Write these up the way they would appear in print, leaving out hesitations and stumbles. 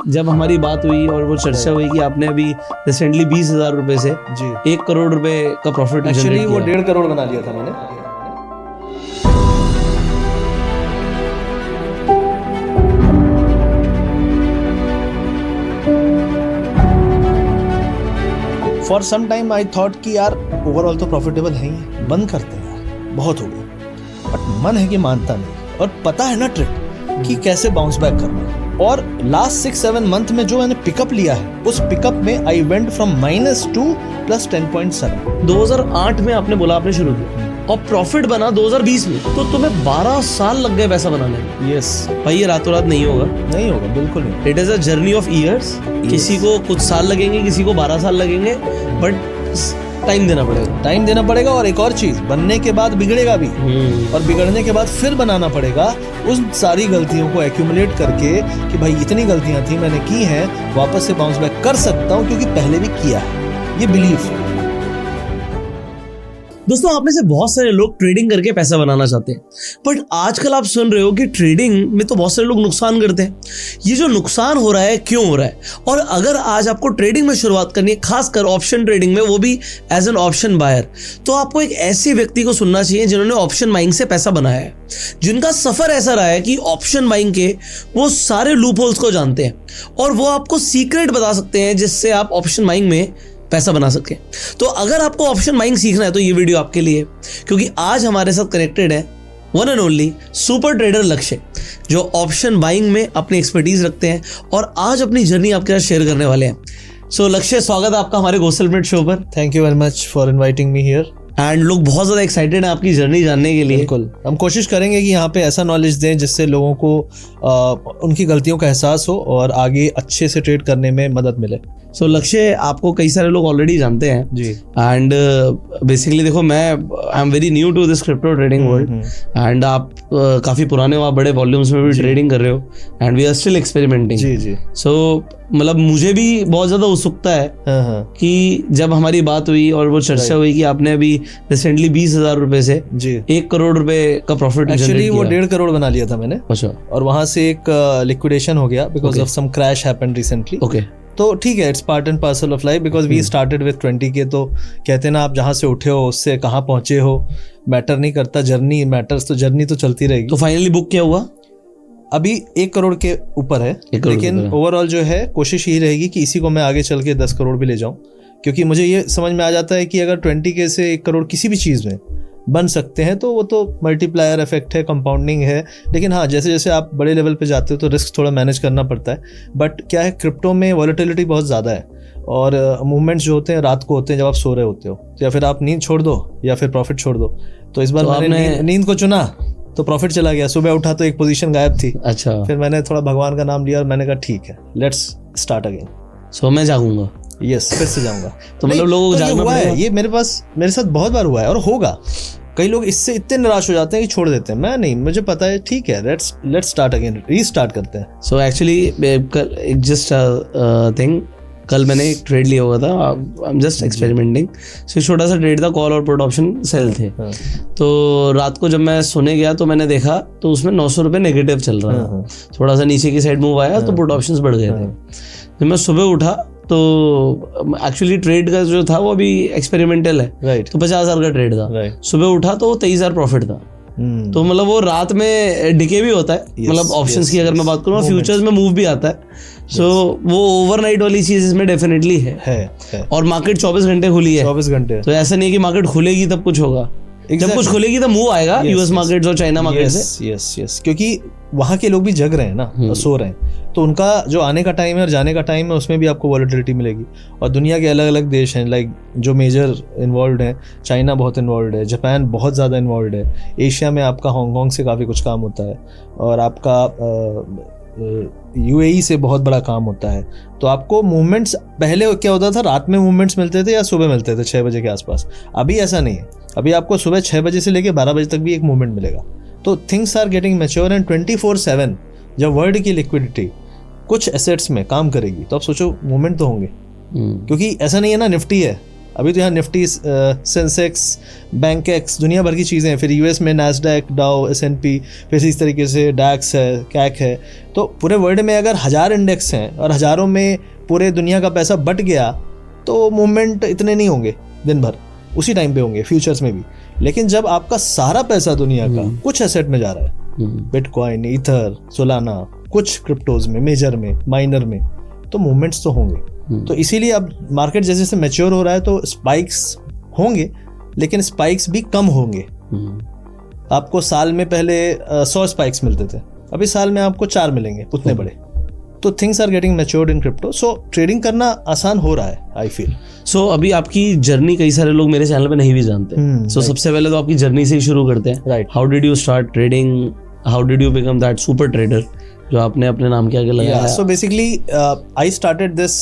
जब हमारी बात हुई और वो चर्चा हुई कि आपने अभी रिसेंटली 20,000 रुपए से जी 1 करोड़ रुपए का प्रॉफिट एक्चुअली वो 1.5 करोड़ बना लिया था मैंने। For some time I thought कि यार ओवरऑल तो प्रॉफिटेबल है ही, बंद करते हैं यार, बहुत हो गया। बट मन है कि मानता नहीं, और पता है ना ट्रिक कि कैसे बाउंस बैक करना है। और लास्ट 6-7 मंथ में जो मैंने पिकअप लिया है, उस पिकअप में आई वेंट फ्रॉम -2 + 10.7। 2008 में आपने बोला आपने शुरू किया और प्रॉफिट बना 2020 में, तो तुम्हें 12 साल लग गए पैसा बनाने में। यस भाई ये रातों रात नहीं होगा, नहीं होगा, बिल्कुल नहीं। It is a journey of years. किसी को कुछ साल लगेंगे, किसी को 12 साल लगेंगे, बट टाइम देना पड़ेगा। टाइम देना पड़ेगा, और एक और चीज, बनने के बाद बिगड़ेगा भी, और बिगड़ने के बाद फिर बनाना पड़ेगा। उस सारी गलतियों को एक्यूमुलेट करके कि भाई इतनी गलतियां थी मैंने की हैं, वापस से बाउंस बैक कर सकता हूं क्योंकि पहले भी किया है। ये बिलीफ है। दोस्तों, आप में से बहुत सारे लोग ट्रेडिंग करके पैसा बनाना चाहते हैं, बट आजकल आप सुन रहे हो कि ट्रेडिंग में तो बहुत सारे लोग नुकसान करते हैं। ये जो नुकसान हो रहा है क्यों हो रहा है? और अगर आज आपको ट्रेडिंग में शुरुआत करनी है, खासकर ऑप्शन ट्रेडिंग में, वो भी एज एन ऑप्शन बायर, तो आपको एक ऐसे व्यक्ति को सुनना चाहिए जिन्होंने ऑप्शन बाइंग से पैसा बनाया है, जिनका सफर ऐसा रहा है कि ऑप्शन बाइंग के वो सारे लूप होल्स को जानते हैं और वो आपको सीक्रेट बता सकते हैं जिससे आप ऑप्शन बाइंग में पैसा बना सके। तो अगर आपको ऑप्शन बाइंग सीखना है तो ये वीडियो आपके लिए, क्योंकि आज हमारे साथ कनेक्टेड है one and only super trader लक्ष्य, जो ऑप्शन बाइंग में अपनी एक्सपर्टीज रखते हैं और आज अपनी जर्नी आपके साथ शेयर करने वाले हैं। सो लक्ष्य, स्वागत है आपका हमारे गो सेलिब्रेट शो पर। Thank you very much for inviting me here. And लोग बहुत ज़्यादा एक्साइटेड हैं आपकी जर्नी जानने के लिए। बिल्कुल, हम कोशिश करेंगे कि यहाँ पे ऐसा नॉलेज दें जिससे लोगों को उनकी गलतियों का एहसास हो और आगे अच्छे से ट्रेड करने में मदद मिले। सो लक्ष्य, आपको कई सारे लोग ऑलरेडी जानते हैं जी। एंड बेसिकली देखो, मैं I am very new to this crypto trading world, and आप काफ़ी पुराने हो, आप बड़े वॉल्यूम्स में भी ट्रेडिंग कर रहे हो, and we are still experimenting. जी जी। सो मतलब मुझे भी बहुत ज़्यादा उत्सुकता है कि जब हमारी बात हुई और वो चर्चा हुई कि आपने अभी रिसेंटली 20,000 रुपए से जी 1 करोड़ रुपए का प्रॉफिट, एक्चुअली वो 1.5 करोड़ बना लिया था मैंने। अच्छा। और वहां से एक लिक्विडेशन हो गया because of some crash happened recently. Okay. तो ठीक है, it's part and parcel of life, because we started with 20K। तो कहते हैं ना, आप जहाँ से उठे हो उससे कहाँ पहुंचे हो मैटर नहीं करता, जर्नी मैटर्स। तो जर्नी तो चलती रहेगी। तो फाइनली बुक क्या हुआ? अभी 1 करोड़ के ऊपर है, लेकिन ओवरऑल जो है कोशिश यही रहेगी कि इसी को मैं आगे चल के 10 करोड़ भी ले जाऊं, क्योंकि मुझे ये समझ में आ जाता है कि अगर 20K से 1 करोड़ किसी भी चीज़ में बन सकते हैं तो वो तो मल्टीप्लायर इफेक्ट है, कंपाउंडिंग है। लेकिन हाँ, जैसे जैसे आप बड़े लेवल पे जाते हो तो रिस्क थोड़ा मैनेज करना पड़ता है। बट क्या है, क्रिप्टो में वॉलेटिलिटी बहुत ज़्यादा है, और मूवमेंट्स जो होते हैं रात को होते हैं जब आप सो रहे होते हो, या फिर आप नींद छोड़ दो या फिर प्रॉफिट छोड़ दो। तो इस बार मैंने नींद को चुना तो प्रॉफिट चला गया। सुबह उठा तो एक पोजीशन गायब थी। अच्छा। फिर मैंने थोड़ा भगवान का नाम लिया और मैंने कहा ठीक है, लेट्स स्टार्ट अगेन। सो मैं जागूंगा। यस, फिर से जाऊंगा। तो मतलब लोगों को जागना हुआ है, ये मेरे साथ बहुत बार हुआ है और होगा। कई लोग इससे इतने निराश हो जाते हैं कि छोड़ देते हैं। मैं नहीं, मुझे पता है, ठीक है, लेट्स स्टार्ट अगेन, रीस्टार्ट करते हैं। सो एक्चुअली जस्ट थिंग, कल मैंने एक ट्रेड लिया हुआ था, आई एम जस्ट एक्सपेरिमेंटिंग। सो छोटा सा ट्रेड था, कॉल और पुट ऑप्शन सेल थे। तो रात को जब मैं सोने गया तो मैंने देखा तो उसमें 900 रुपये नेगेटिव चल रहा है। थोड़ा सा नीचे की साइड मूव आया तो पुट ऑप्शंस बढ़ गए थे। जब मैं सुबह उठा तो एक्चुअली ट्रेड का जो था वो अभी एक्सपेरिमेंटल है, राइट। तो 50,000 का ट्रेड था। सुबह उठा तो 23,000 प्रॉफिट था। तो मतलब वो रात में डिके भी होता है, मतलब ऑप्शंस की अगर मैं बात करूँ, फ्यूचर्स में मूव भी आता है। सो वो ओवरनाइट वाली चीज इसमें डेफिनेटली है। और मार्केट 24 घंटे खुली है। 24 घंटे। तो ऐसा नहीं है कि मार्केट खुलेगी तब कुछ होगा। जब कुछ खुलेगी तब मूव आएगा यूएस मार्केट और चाइना मार्केट से। यस, क्योंकि वहाँ के लोग भी जग रहे हैं ना, सो रहे हैं, तो उनका जो आने का टाइम है और जाने का टाइम है उसमें भी आपको वॉलेटिलिटी मिलेगी। और दुनिया के अलग अलग देश हैं, लाइक जो मेजर इन्वॉल्व हैं, चाइना बहुत इन्वॉल्व है, जापान बहुत ज़्यादा इन्वॉल्व है, एशिया में आपका हांगकांग से काफ़ी कुछ काम होता है, और आपका UAE से बहुत बड़ा काम होता है। तो आपको मूवमेंट्स, पहले क्या होता था, रात में मूवमेंट्स मिलते थे या सुबह मिलते थे 6 बजे के आसपास। अभी ऐसा नहीं है, अभी आपको सुबह 6 बजे से लेकर 12 बजे तक भी एक मूवमेंट मिलेगा। तो things are getting mature, and 24/7 जब वर्ल्ड की लिक्विडिटी कुछ एसेट्स में काम करेगी तो आप सोचो मूवमेंट तो होंगे। क्योंकि ऐसा नहीं है ना, निफ्टी है अभी तो यहाँ निफ्टी, सेंसेक्स, बैंक एक्स, दुनिया भर की चीज़ें हैं। फिर यूएस में नैस्डैक, डाउ, S&P, फिर इस तरीके से डैक्स है, कैक है। तो पूरे वर्ल्ड में अगर 1000 इंडेक्स हैं और हज़ारों में पूरे दुनिया का पैसा बट गया तो मूवमेंट इतने नहीं होंगे दिन भर, उसी टाइम पे होंगे फ्यूचर्स में भी। लेकिन जब आपका सारा पैसा दुनिया का कुछ एसेट में जा रहा है, बिटकॉइन, ईथर, सोलाना, कुछ क्रिप्टोज में, मेजर में, माइनर में, तो मूवमेंट्स तो होंगे। तो इसीलिए अब मार्केट जैसे जैसे मैच्योर हो रहा है तो स्पाइक्स होंगे, लेकिन स्पाइक्स भी कम होंगे। आपको साल में पहले 100 स्पाइक्स मिलते थे, अभी साल में आपको 4 मिलेंगे उतने बड़े। तो things are getting matured in crypto, so trading करना आसान हो रहा है, आई फील। सो अभी आपकी जर्नी कई सारे लोग मेरे चैनल पे नहीं भी जानते। सो सबसे पहले तो आपकी जर्नी से ही शुरू करते हैं। Right. How did you start trading, how did you become that super trader जो आपने अपने नाम के आगे लगाया? So basically, I started this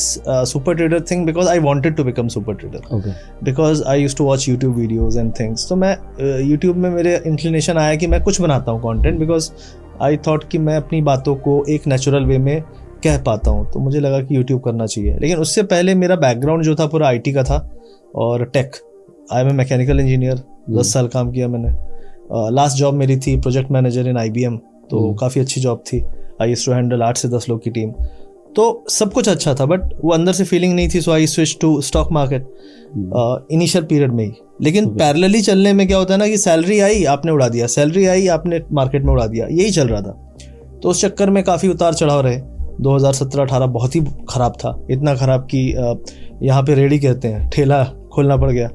super trader thing because I wanted to become super trader. Okay. Because I used to watch YouTube videos and things. तो मैं YouTube में मेरे inclination आया कि मैं कुछ बनाता हूँ content, because I thought कि मैं अपनी बातों को एक natural way में कह पाता हूँ, तो मुझे लगा कि YouTube करना चाहिए। लेकिन उससे पहले मेरा बैकग्राउंड जो था पूरा IT का था और tech. I am a mechanical engineer, 10 साल काम किया मैंने। लास्ट जॉब मेरी थी प्रोजेक्ट मैनेजर इन IBM, तो काफ़ी अच्छी जॉब थी। आई यूज्ड टू हैंडल 8 से 10 लोग की टीम, तो सब कुछ अच्छा था, बट वो अंदर से फीलिंग नहीं थी। So I switch to stock market initial period में ही। लेकिन पैरेलली चलने में क्या होता है ना कि सैलरी आई आपने उड़ा दिया, सैलरी आई आपने मार्केट में उड़ा दिया, यही चल रहा था। तो उस चक्कर में काफ़ी उतार चढ़ाव रहे। 2017-18 बहुत ही ख़राब था, इतना ख़राब कि यहाँ पे रेडी कहते हैं, ठेला खोलना पड़ गया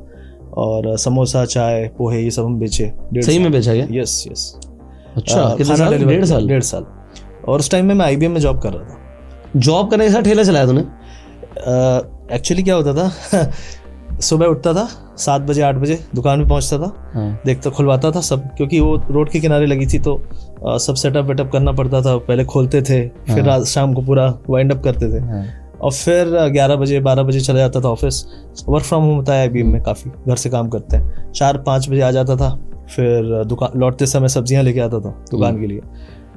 और समोसा, चाय, पोहे, ये सब हम बेचे। सही में बेचा गया? Yes yes. अच्छा, कितने साल? 1.5 साल। और उस टाइम में मैं IBM में जॉब कर रहा था। जॉब करने के साथ ठेला चलाया तूने? एक्चुअली क्या होता था सुबह उठता था 7 बजे 8 बजे, दुकान पे पहुंचता था, देखता, खुलवाता था सब, क्योंकि वो रोड के किनारे लगी थी, तो सब सेटअप वेटअप करना पड़ता था। पहले खोलते थे, फिर रात शाम को पूरा वाइंड अप करते थे, और फिर 11 बजे 12 बजे चला जाता था ऑफिस। वर्क फ्रॉम होम होता है IBM में, काफ़ी घर से काम करते हैं। 4-5 बजे आ जाता था, फिर दुकान लौटते समय सब्जियां लेके आता था दुकान के लिए।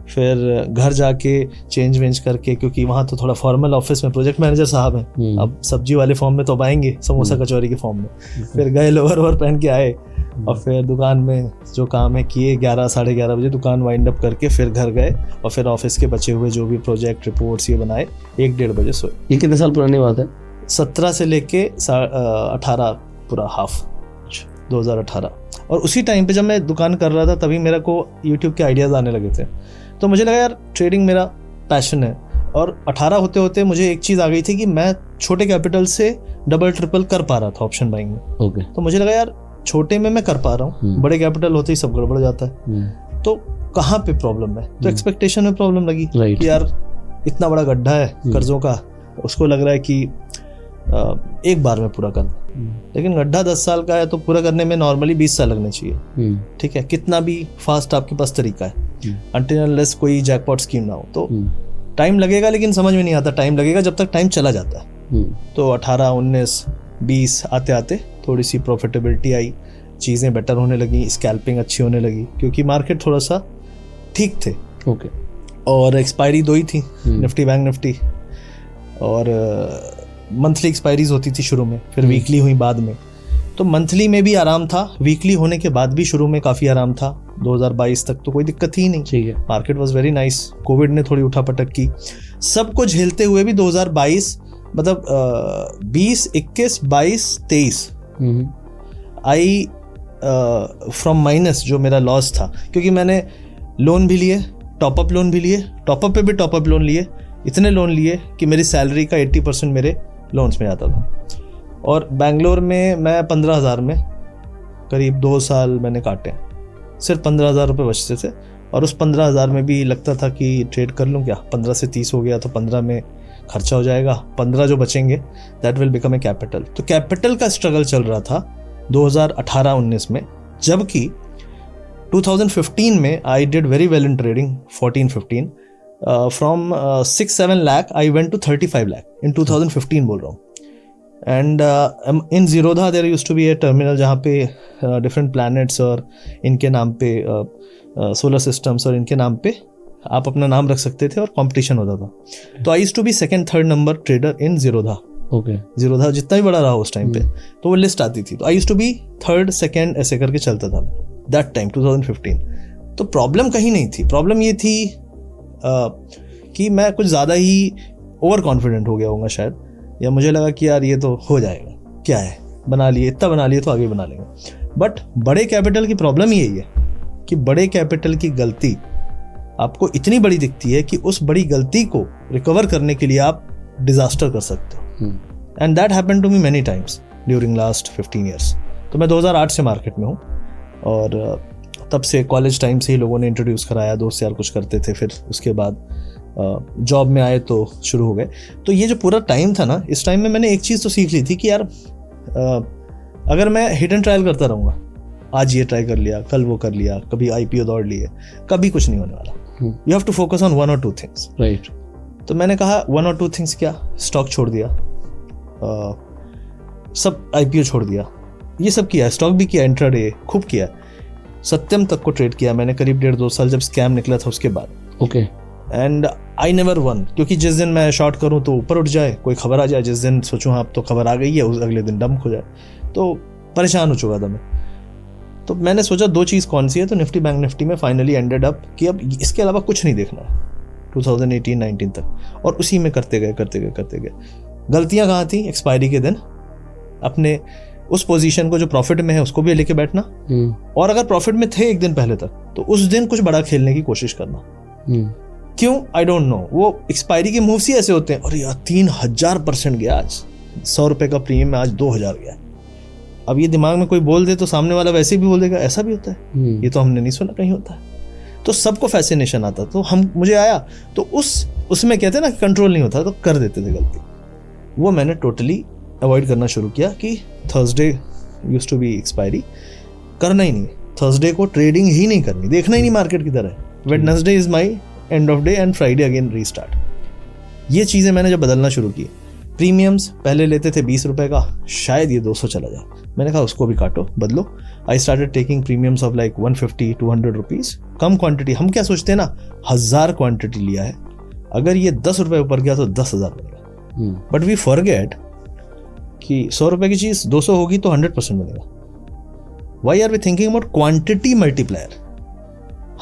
फिर घर जाके चेंज वेंज करके, क्योंकि वहाँ तो थोड़ा फॉर्मल ऑफिस में प्रोजेक्ट मैनेजर साहब हैं, अब सब्जी वाले फॉर्म में तो अब आएंगे, समोसा कचौरी के फॉर्म में। फिर गए, लोअर वोवर पहन के आए, और फिर दुकान में जो काम है किए। 11 साढ़े 11 बजे दुकान वाइंड अप करके फिर घर गए, और फिर ऑफिस के बचे हुए जो भी प्रोजेक्ट रिपोर्ट्स ये बनाए, 1-1.5 बजे सोए। ये कितने साल पुरानी बात है? 17 से लेके 18 पूरा हाफ, 2018। और उसी टाइम पे जब मैं दुकान कर रहा था तभी मेरे को यूट्यूब के आइडियाज़ आने लगे थे, तो मुझे लगा यार ट्रेडिंग मेरा पैशन है। और 18 होते होते मुझे एक चीज़ आ गई थी कि मैं छोटे कैपिटल से डबल ट्रिपल कर पा रहा था ऑप्शन बाइंग में। ओके। तो मुझे लगा यार छोटे में मैं कर पा रहा हूँ, बड़े कैपिटल होते ही सब गड़बड़ जाता है, तो कहाँ पे प्रॉब्लम है? तो एक्सपेक्टेशन में प्रॉब्लम लगी कि यार इतना बड़ा गड्ढा है कर्जों का, उसको लग रहा है कि एक बार में पूरा करना। लेकिन गड्ढा 10 साल का है तो पूरा करने में नॉर्मली 20 साल लगने चाहिए। ठीक है, कितना भी फास्ट आपके पास तरीका है, अनटिल अनलेस कोई जैकपॉट स्कीम ना हो, तो टाइम लगेगा। लेकिन समझ में नहीं आता टाइम लगेगा जब तक टाइम चला जाता है। तो 18, 19, 20 आते आते थोड़ी सी प्रॉफिटेबिलिटी आई, चीज़ें बेटर होने लगी, स्कैल्पिंग अच्छी होने लगी, क्योंकि मार्केट थोड़ा सा ठीक थे। ओके। और एक्सपायरी 2 ही थी, निफ्टी, बैंक निफ्टी, और मंथली एक्सपायरीज होती थी शुरू में, फिर वीकली हुई बाद में। तो मंथली में भी आराम था, वीकली होने के बाद भी शुरू में काफ़ी आराम था। 2022 तक तो कोई दिक्कत ही नहीं। ठीक है। Market was very nice. Covid ने थोड़ी उठापटक की, सबको झेलते हुए भी 2022 मतलब 20, 21, 22, 23 आई फ्रॉम माइनस, जो मेरा लॉस था, क्योंकि मैंने लोन भी लिए, टॉपअप लोन भी लिए, टॉपअप पे भी टॉपअप लोन लिए, इतने लोन लिए कि मेरी सैलरी का 80% मेरे लोन्स में आता था। और बेंगलोर में मैं 15,000 में करीब 2 साल मैंने काटे, सिर्फ 15,000 रुपये बचते थे। और उस 15,000 में भी लगता था कि ट्रेड कर लूँ क्या, 15 से 30 हो गया तो 15 में खर्चा हो जाएगा, 15 जो बचेंगे that will become a capital. तो कैपिटल का स्ट्रगल चल रहा था 2018-19 में, जबकि 2015 में I did very well in trading. 14-15 from 6-7 lakh I went to 35 lakh in 2015 बोल रहा हूँ। And in Zerodha there used to be a terminal जहाँ पे डिफरेंट प्लैनेट्स और इनके नाम पे सोलर सिस्टम्स और इनके नाम पे आप अपना नाम रख सकते थे और कंपटीशन होता था। तो I used to be 2nd, 3rd number trader in Zerodha okay Zerodha जितना भी बड़ा रहा उस टाइम पे, तो वो लिस्ट आती थी। तो I used to be third second ऐसे करके चलता था मैं दैट टाइम 2015। तो प्रॉब्लम कहीं नहीं थी, प्रॉब्लम ये थी कि मैं कुछ ज़्यादा ही ओवर कॉन्फिडेंट हो गया होगा शायद, या मुझे लगा कि यार ये तो हो जाएगा, क्या है, बना लिए, इतना बना लिए तो आगे बना लेंगे। बट बड़े कैपिटल की प्रॉब्लम यही है कि बड़े कैपिटल की गलती आपको इतनी बड़ी दिखती है कि उस बड़ी गलती को रिकवर करने के लिए आप डिजास्टर कर सकते हो। And that happened to me many times during last 15 years. तो मैं 2008 से मार्केट में हूँ और तब से कॉलेज टाइम से ही लोगों ने इंट्रोड्यूस कराया, दोस्त यार कुछ करते थे, फिर उसके बाद जॉब में आए तो शुरू हो गए। तो ये जो पूरा टाइम था ना, इस टाइम में मैंने एक चीज़ तो सीख ली थी कि यार अगर मैं हिट एंड ट्रायल करता रहूँगा, आज ये ट्राई कर लिया, कल वो कर लिया, कभी IPO दौड़ लिए, कभी कुछ नहीं होने वाला। You have to focus on 1 or 2 things, right. तो मैंने कहा 1 or 2 थिंग्स क्या, स्टॉक छोड़ दिया, सब IPO छोड़ दिया, ये सब किया, स्टॉक भी किया, इंट्राडे खूब किया, सत्यम तक को ट्रेड किया मैंने करीब 1.5-2 साल जब स्कैम निकला था उसके बाद। Okay. And I never won, क्योंकि जिस दिन मैं शॉर्ट करूं तो ऊपर उठ जाए, कोई खबर आ जाए, जिस दिन सोचूं हाँ अब तो खबर आ गई है, उस अगले दिन डंप हो जाए, तो परेशान हो चुका था मैं। तो मैंने सोचा 2 चीज़ कौन सी है, तो निफ्टी बैंक निफ्टी में फाइनली एंडेड अप कि अब इसके अलावा कुछ नहीं देखना है 2018-19 तक, और उसी में करते गए। गलतियाँ कहाँ थी, एक्सपायरी के दिन अपने उस पोजीशन को जो प्रॉफिट में है उसको भी लेके बैठना, और अगर प्रॉफिट में थे एक दिन पहले तक तो उस दिन कुछ बड़ा खेलने की कोशिश करना। क्यों, आई डोंट नो, वो एक्सपायरी के मूव्स ही ऐसे होते हैं। और यार 3000% गया आज, 100 रुपए का प्रीमियम में आज 2000 गया। अब ये दिमाग में कोई बोल दे तो सामने वाला वैसे भी बोल देगा ऐसा भी होता है, ये तो हमने नहीं सुना कहीं होता है। तो सबको फैसिनेशन आता, तो मुझे आया, तो उसमें कहते हैं ना कंट्रोल नहीं होता, तो कर देते थे गलती। वो मैंने टोटली अवॉइड करना शुरू किया कि Thursday used to be expiry, करना ही नहीं, थर्सडे को ट्रेडिंग ही नहीं करनी, देखना ही नहीं मार्केट की तरह। Wednesday is my end of day and Friday again restart. ये चीज़ें मैंने जब बदलना शुरू की, प्रीमियम्स पहले लेते थे 20 रुपए का, शायद ये 200 चला जाए, मैंने कहा उसको भी काटो, बदलो। I started taking premiums of like 150-200 rupees, come quantity. हम क्या सोचते हैं ना, 1000 क्वांटिटी लिया है, अगर ये 10 रुपये ऊपर गया तो 10,000 बनेगा। बट वी फॉरगेट कि 100 रुपए की चीज़ 200 होगी तो 100% बनेगा। Why are we thinking about quantity multiplier,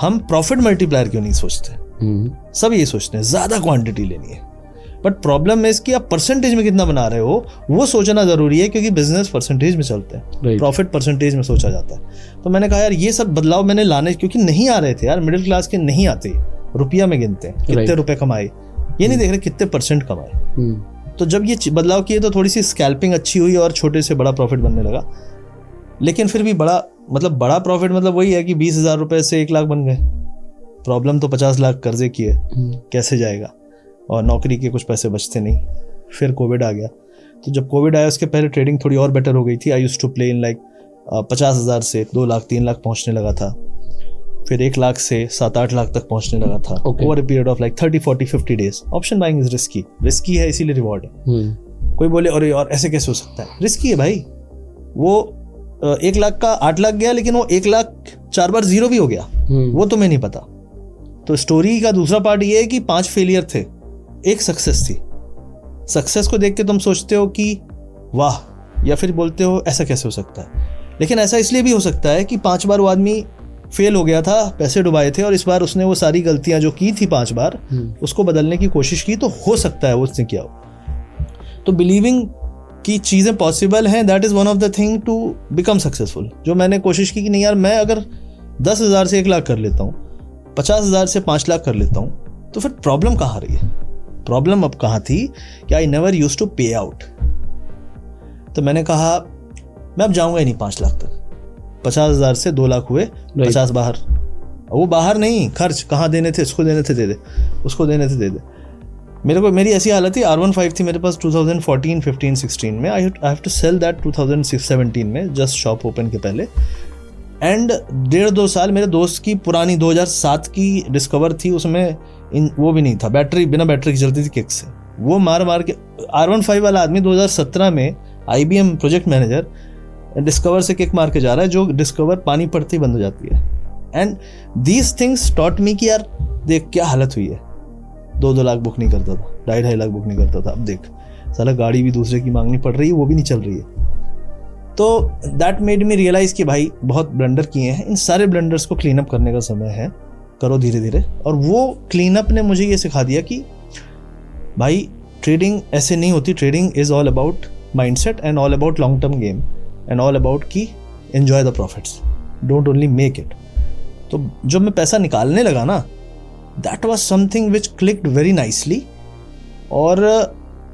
हम प्रॉफिट मल्टीप्लायर क्यों नहीं सोचते? सब ये सोचते हैं ज़्यादा क्वांटिटी लेनी है, बट प्रॉब्लम है इसकी आप परसेंटेज में कितना बना रहे हो वो सोचना ज़रूरी है, क्योंकि बिजनेस परसेंटेज में चलते हैं, प्रॉफिट परसेंटेज में सोचा जाता है। तो मैंने कहा यार ये सब बदलाव मैंने लाने, क्योंकि नहीं आ रहे थे यार, मिडिल क्लास के नहीं आते, रुपया में गिनते हैं कितने रुपए कमाए, ये नहीं देख रहे कितने % कमाए। तो जब ये बदलाव किए तो थोड़ी सी स्कैल्पिंग अच्छी हुई और छोटे से बड़ा प्रॉफिट बनने लगा। लेकिन फिर भी बड़ा प्रॉफिट मतलब वही है कि 20,000 रुपए से 1 लाख बन गए। प्रॉब्लम तो 50 लाख कर्जे की है, कैसे जाएगा, और नौकरी के कुछ पैसे बचते नहीं। फिर कोविड आ गया, तो जब कोविड आया उसके पहले ट्रेडिंग थोड़ी और बेटर हो गई थी। I used to play in like 50,000 से 2 लाख 3 लाख पहुंचने लगा था, फिर 1 लाख से 7-8 लाख तक पहुंचने लगा था over a period of like 30-40-50 days. Option buying is risky है, इसीलिए रिवॉर्ड है। कोई बोले अरे और ऐसे कैसे हो सकता है, रिस्की है भाई। वो 1 लाख का 8 लाख गया, लेकिन वो 1 लाख 4 बार जीरो भी हो गया, वो तुम्हें नहीं पता। तो स्टोरी का दूसरा पार्ट ये है कि 5 फेलियर थे, 1 सक्सेस थी। सक्सेस को देख के तुम सोचते हो कि वाह, या फिर बोलते हो ऐसा कैसे हो सकता है। लेकिन ऐसा इसलिए भी हो सकता है कि 5 बार वो आदमी फेल हो गया था, पैसे डुबाए थे, और इस बार उसने वो सारी गलतियां जो की थी 5 बार उसको बदलने की कोशिश की, तो हो सकता है वो उसने किया हो। तो बिलीविंग कि चीज़ें पॉसिबल हैं, that is one of the thing to become successful. जो मैंने कोशिश की कि नहीं यार, मैं अगर 10,000 से 1 लाख कर लेता हूँ, 50,000 से 5 लाख कर लेता हूँ, तो फिर प्रॉब्लम कहाँ रही है? प्रॉब्लम अब कहाँ थी कि आई नेवर यूज टू पे आउट। तो मैंने कहा मैं अब जाऊँगा ही नहीं 5 लाख तक। 50,000 से 2 लाख हुए, 50 बाहर। वो बाहर नहीं, खर्च कहाँ देने थे, इसको देने थे दे दे, उसको देने थे दे दे। मेरी ऐसी हालत थी, R15 थी मेरे पास 2014, 15, 16 में। I have to sell that 2017 में, जस्ट शॉप ओपन के पहले। एंड 1.5-2 साल मेरे दोस्त की पुरानी 2007 की डिस्कवर थी, उसमें वो भी नहीं था, बैटरी बिना बैटरी की चलती थी किक से। वो मार के R15 वाला आदमी 2017 में IBM प्रोजेक्ट मैनेजर डिस्कवर से किक मार के जा रहा है, जो डिस्कवर पानी पड़ते ही बंद हो जाती है। And these things taught me कि यार देख क्या हालत हुई है। 2-2 लाख बुक नहीं करता था, 2.5 लाख बुक नहीं करता था। अब देख साला गाड़ी भी दूसरे की मांगनी पड़ रही है, वो भी नहीं चल रही है। तो दैट मेड मी रियलाइज कि भाई बहुत ब्लंडर किए हैं, इन सारे ब्लंडर्स को क्लीन अप करने का समय है, करो धीरे धीरे। और वो क्लीन अप ने मुझे ये सिखा दिया कि भाई ट्रेडिंग ऐसे नहीं होती, trading is all about mindset and all about long term game and all about कि enjoy the profits, don't only make it. तो जब मैं पैसा निकालने लगा ना, that was something which clicked very nicely, और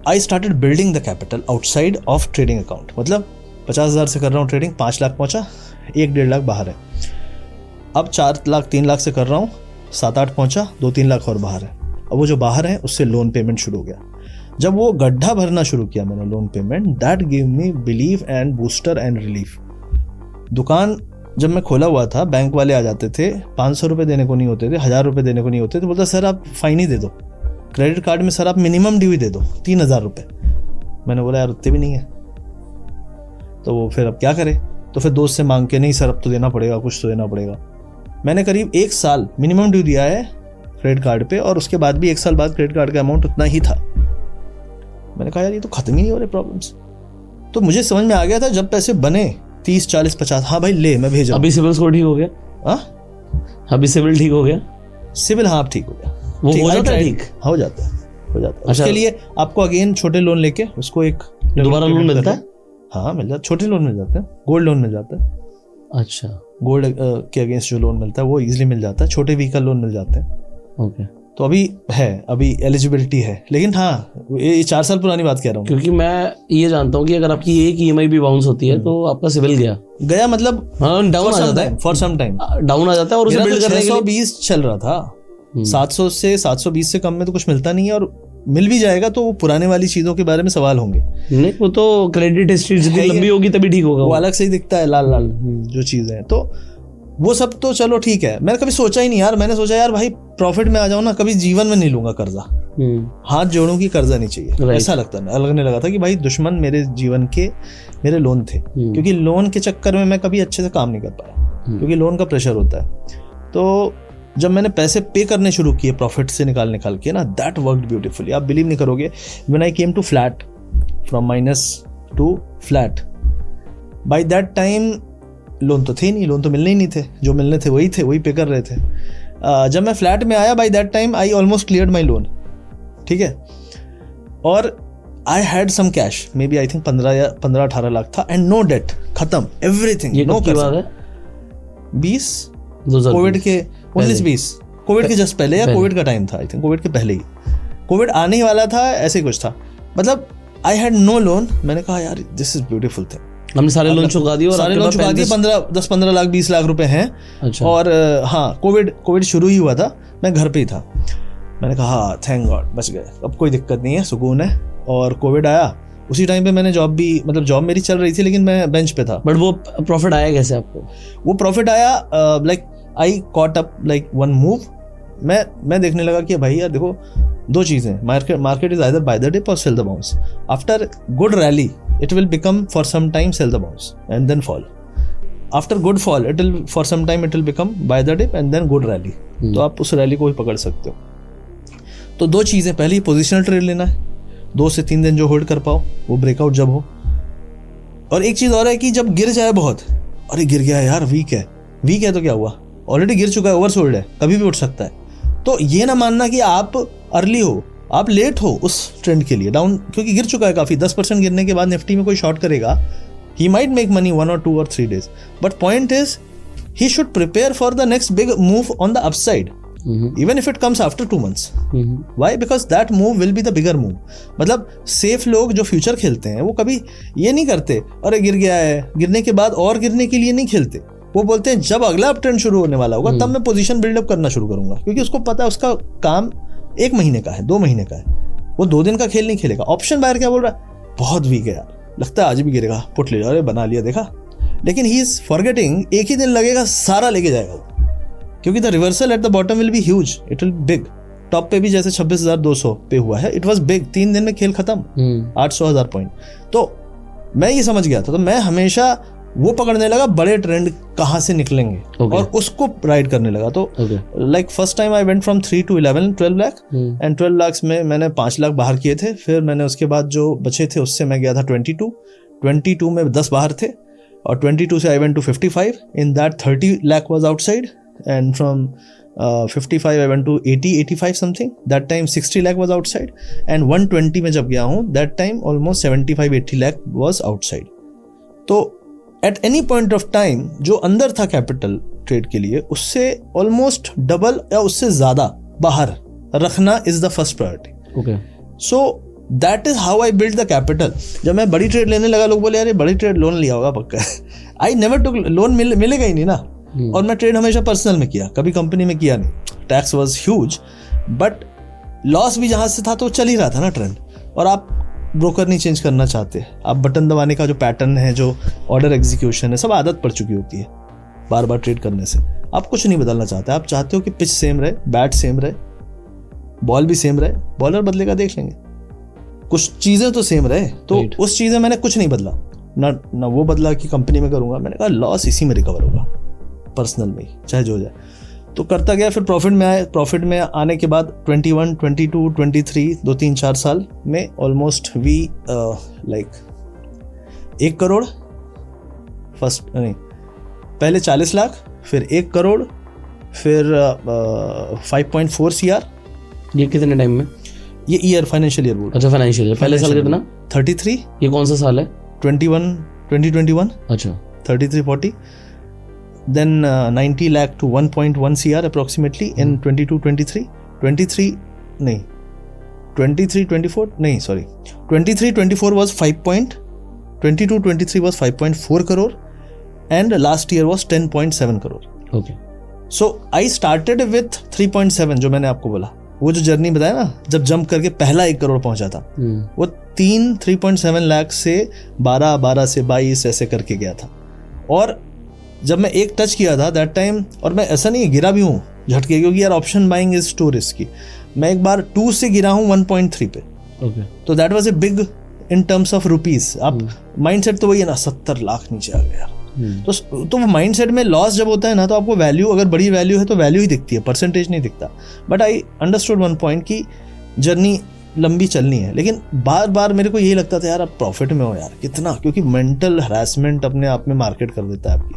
I started building the capital outside of trading account. मतलब 50,000 से कर रहा हूँ ट्रेडिंग, 5 लाख पहुँचा, 1-1.5 लाख बाहर है। अब 4 लाख 3 लाख से कर रहा हूँ, 7-8 पहुँचा, 2-3 लाख और बाहर है। अब वो जो बाहर है उससे लोन पेमेंट शुरू हो गया। जब वो गड्ढा भरना शुरू किया मैंने loan payment, that give me believe and booster and relief. दुकान जब मैं खोला हुआ था, बैंक वाले आ जाते थे, 500 रुपये देने को नहीं होते थे, 1000 रुपये देने को नहीं होते थे, बोलता सर आप फाइन ही दे दो, क्रेडिट कार्ड में सर आप मिनिमम ड्यू ही दे दो 3000 रुपये। मैंने बोला यार उतने भी नहीं है, तो वो फिर अब क्या करे, तो फिर दोस्त से मांग के, नहीं सर अब तो देना पड़ेगा, कुछ तो देना पड़ेगा। मैंने करीब 1 साल मिनिमम ड्यू दिया है क्रेडिट कार्ड पे, और उसके बाद भी 1 साल बाद क्रेडिट कार्ड का अमाउंट उतना ही था। मैंने कहा यार ये तो खत्म ही नहीं हो रहे प्रॉब्लम्स। तो मुझे समझ में आ गया था जब पैसे बने 30, 40, 50, हाँ भाई ले मैं भेज रहा हूँ। अभी सिविल स्कोर ठीक हो गया? हाँ अभी सिविल ठीक हो गया? सिविल हाँ अब ठीक हो गया, वो हो जाता है ठीक? हाँ हो जाता है, हो जाता है। अच्छा। उसके लिए आपको अगेन छोटे लोन लेके उसको एक दोबारा लोन मिलता है? हाँ मिल जाता, छोटे लोन मिल जाते हैं, गोल्ड लोन मिल जाता है। अच्छा, गोल्ड के अगेंस्ट जो लोन मिलता है वो इजीली मिल जाता है, छोटे व्हीकल लोन मिल जाते हैं। ओके। तो अभी है, अभी एलिजिबिलिटी है, लेकिन हाँ ये 4 साल पुरानी बात कह रहा हूँ। क्योंकि मैं ये जानता हूँ कि अगर आपकी एक EMI भी बाउंस होती है तो आपका सिविल गया मतलब डाउन आ जाता है, फॉर सम टाइम डाउन आ जाता है, और उसे बिल्ड करने के लिए 620 चल रहा था, 700 से 720 से कम में तो कुछ मिलता नहीं है, और मिल भी जाएगा तो वो पुराने वाली चीजों के बारे में सवाल होंगे। नहीं, वो तो क्रेडिट हिस्ट्री जितनी लंबी होगी तभी ठीक होगा, वो अलग से ही दिखता है, लाल लाल जो चीजें हैं। तो वो सब तो चलो ठीक है, मैंने कभी सोचा ही नहीं यार, मैंने सोचा यार भाई प्रॉफिट में आ जाऊं ना, कभी जीवन में नहीं लूंगा कर्जा, हाथ जोड़ूं कि कर्जा नहीं चाहिए, ऐसा लगने लगा था कि भाई दुश्मन मेरे जीवन के मेरे लोन थे, क्योंकि लोन के चक्कर में मैं कभी अच्छे से काम नहीं कर पाया, क्योंकि लोन का प्रेशर होता है। तो जब मैंने पैसे पे करने शुरू किए प्रॉफिट से निकाल के ना, दैट वर्कड ब्यूटीफुली। आप बिलीव नहीं करोगे, when I came to flat, from minus to flat, by that time loan तो थे नहीं, लोन तो मिलने ही नहीं थे, जो मिलने थे वही पे कर रहे थे। जब मैं फ्लैट में आया, by that time I almost cleared my loan, ठीक है, और I had some cash, maybe I think 15-18 lakh था, एंड नो डेट, खत्म एवरीथिंग। नो कर्जा। 20 कोविड के 19-20 कोविड के जस्ट पहले, या कोविड का टाइम था, आई थिंक कोविड के पहले ही, कोविड आने ही वाला था, ऐसे ही कुछ था। मतलब आई हैड नो लोन। मैंने कहा यार दिस इज ब्यूटीफुल थिंग, हमने सारे लोन चुका दिए, और सारे लोन चुका दिए, 10-15 लाख 20 लाख रुपए हैं। अच्छा। और हाँ कोविड शुरू ही हुआ था, मैं घर पे ही था। मैंने कहा हाँ थैंक गॉड बच गए, अब कोई दिक्कत नहीं है, सुकून है। और कोविड आया, उसी टाइम पे मैंने जॉब मेरी चल रही थी, लेकिन मैं बेंच पे था। बट वो प्रॉफिट आया कैसे आपको? वो प्रॉफिट आया like I caught up like one move. मैं देखने लगा कि भाई यार देखो, 2 चीजें, market is either buy the dip और sell the bounce. After good rally it will become for some time sell the bounce and then fall. After good fall for some time it will become buy the dip and then good rally. तो आप उस rally को भी पकड़ सकते हो। तो 2 चीजें, पहली पोजिशनल ट्रेड लेना है, 2 से 3 दिन जो होल्ड कर पाओ, वो ब्रेकआउट जब हो। और एक चीज और है कि जब गिर जाए बहुत, अरे गिर गया यार, वीक है तो क्या हुआ, ऑलरेडी गिर चुका है, ओवरसोल्ड है, कभी भी उठ सकता है। तो ये ना मानना कि आप अर्ली हो, आप लेट हो उस ट्रेंड के लिए डाउन, क्योंकि गिर चुका है काफी। 10% गिरने के बाद निफ्टी में कोई शॉर्ट करेगा, he might make money 1 or 2 or 3 days, but point is he should prepare for the next big move on the upside, even if it comes after 2 months. Why? Because that move will be the bigger move. मतलब safe लोग जो future खेलते हैं वो कभी ये नहीं करते अरे गिर गया है, गिरने के बाद और गिरने के लिए नहीं खेलते। वो बोलते हैं जब अगला अप ट्रेंड शुरू होने वाला होगा तब मैं पोजीशन बिल्डअप करना शुरू करूंगा, क्योंकि उसको पता है उसका काम 1 महीने का है, 2 महीने का है, वो 2 दिन का खेल नहीं खेलेगा। ऑप्शन बायर क्या बोल रहा है, बहुत वीक है यार, लगता है आज भी गिरेगा, पुट ले, अरे बना लिया, देखा। लेकिन ही इज फॉरगेटिंग, एक ही दिन लगेगा, सारा लेके जाएगा वो, क्योंकि the reversal at the bottom will be huge, it will big. Top पे भी जैसे 26,200 पे हुआ है, इट वाज बिग, 3 दिन में खेल खत्म, 800,000 पॉइंट। तो मैं ये समझ गया था, तो मैं हमेशा वो पकड़ने लगा बड़े ट्रेंड कहाँ से निकलेंगे और उसको राइड करने लगा। तो like first time I went from 3 to 11 12 lakh and 12 lakh में मैंने 5 लाख बाहर किए थे। फिर मैंने उसके बाद जो बचे थे उससे मैं गया था 22 में 10 बाहर थे और 22 से I went to 55। In that 30 lakh was outside and from 55 I went to 85 something. That time 60 lakh was outside and 120 में जब गया हूँ that time almost 75-80 lakh was outside. तो at any point of time जो अंदर था कैपिटल ट्रेड के लिए उससे ऑलमोस्ट डबल या उससे ज़्यादा बाहर रखना is the first priority. Okay, so that is how I build the capital. जब मैं बड़ी ट्रेड लेने लगा लोग बोले यार बड़ी ट्रेड लोन लिया होगा पक्का। आई नेवर टुक लोन, मिलेगा ही नहीं ना। और मैं ट्रेड हमेशा पर्सनल में किया, कभी कंपनी में किया नहीं। Tax was huge but loss भी जहाँ से था तो चल ही रहा था ना ट्रेंड। और आप ब्रोकर नहीं चेंज करना चाहते, आप बटन दबाने का जो पैटर्न है, जो ऑर्डर एग्जीक्यूशन है, सब आदत पड़ चुकी होती है बार बार ट्रेड करने से। आप कुछ नहीं बदलना चाहते, आप चाहते हो कि पिच सेम रहे, बैट सेम रहे, बॉल भी सेम रहे, बॉलर बदलेगा देख लेंगे, कुछ चीज़ें तो सेम रहे। तो उस चीज़ें मैंने कुछ नहीं बदला, ना वो बदला कि कंपनी में करूँगा। मैंने कहा लॉस इसी में रिकवर होगा, पर्सनल में ही चाहे जो हो जाए। तो करता गया, फिर प्रॉफिट में आए। प्रॉफिट में आने के बाद 21, 22, 23 2-3-4 साल में almost we like 1 crore first नहीं, पहले 40 लाख, फिर 1 करोड़, फिर 5.4 CR। ये कितने टाइम में? ये ईयर, फाइनेंशियल ईयर बोल। अच्छा, फाइनेंशियल ईयर। पहले साल कितना? 33। ये कौन सा साल है? 2021। अच्छा, 33-40। Then 90 lakh to 1.1 CR approximately in 22-23 नहीं 23-24 नहीं sorry 23-24 was 22-23 was 5.4 crore and last year was 10.7 crore. Okay. So I started with 3.7 जो मैंने आपको बोला, वो जो जर्नी बताया ना, जब जंप करके पहला 1 करोड़ पहुंचा था, वो 3.7 लाख से 12 से 22 ऐसे करके गया था। और जब मैं 1 टच किया था दैट टाइम, और मैं ऐसा नहीं गिरा भी हूँ झटके, क्योंकि यार option buying is to risky. मैं एक बार 2 से गिरा हूँ 1.3 पे। तो that was a big in terms of rupees. आप माइंडसेट तो वही है ना, 70 लाख नीचे आ गया यार। तो वो माइंडसेट में लॉस जब होता है ना, तो आपको वैल्यू, अगर बड़ी वैल्यू है तो वैल्यू ही दिखती है, परसेंटेज नहीं दिखता। But I understood one point की जर्नी लंबी चलनी है। लेकिन बार बार मेरे को यही लगता था यार अब प्रॉफिट में हो यार कितना, क्योंकि मेंटल हरासमेंट अपने आप में मार्केट कर देता है आपकी।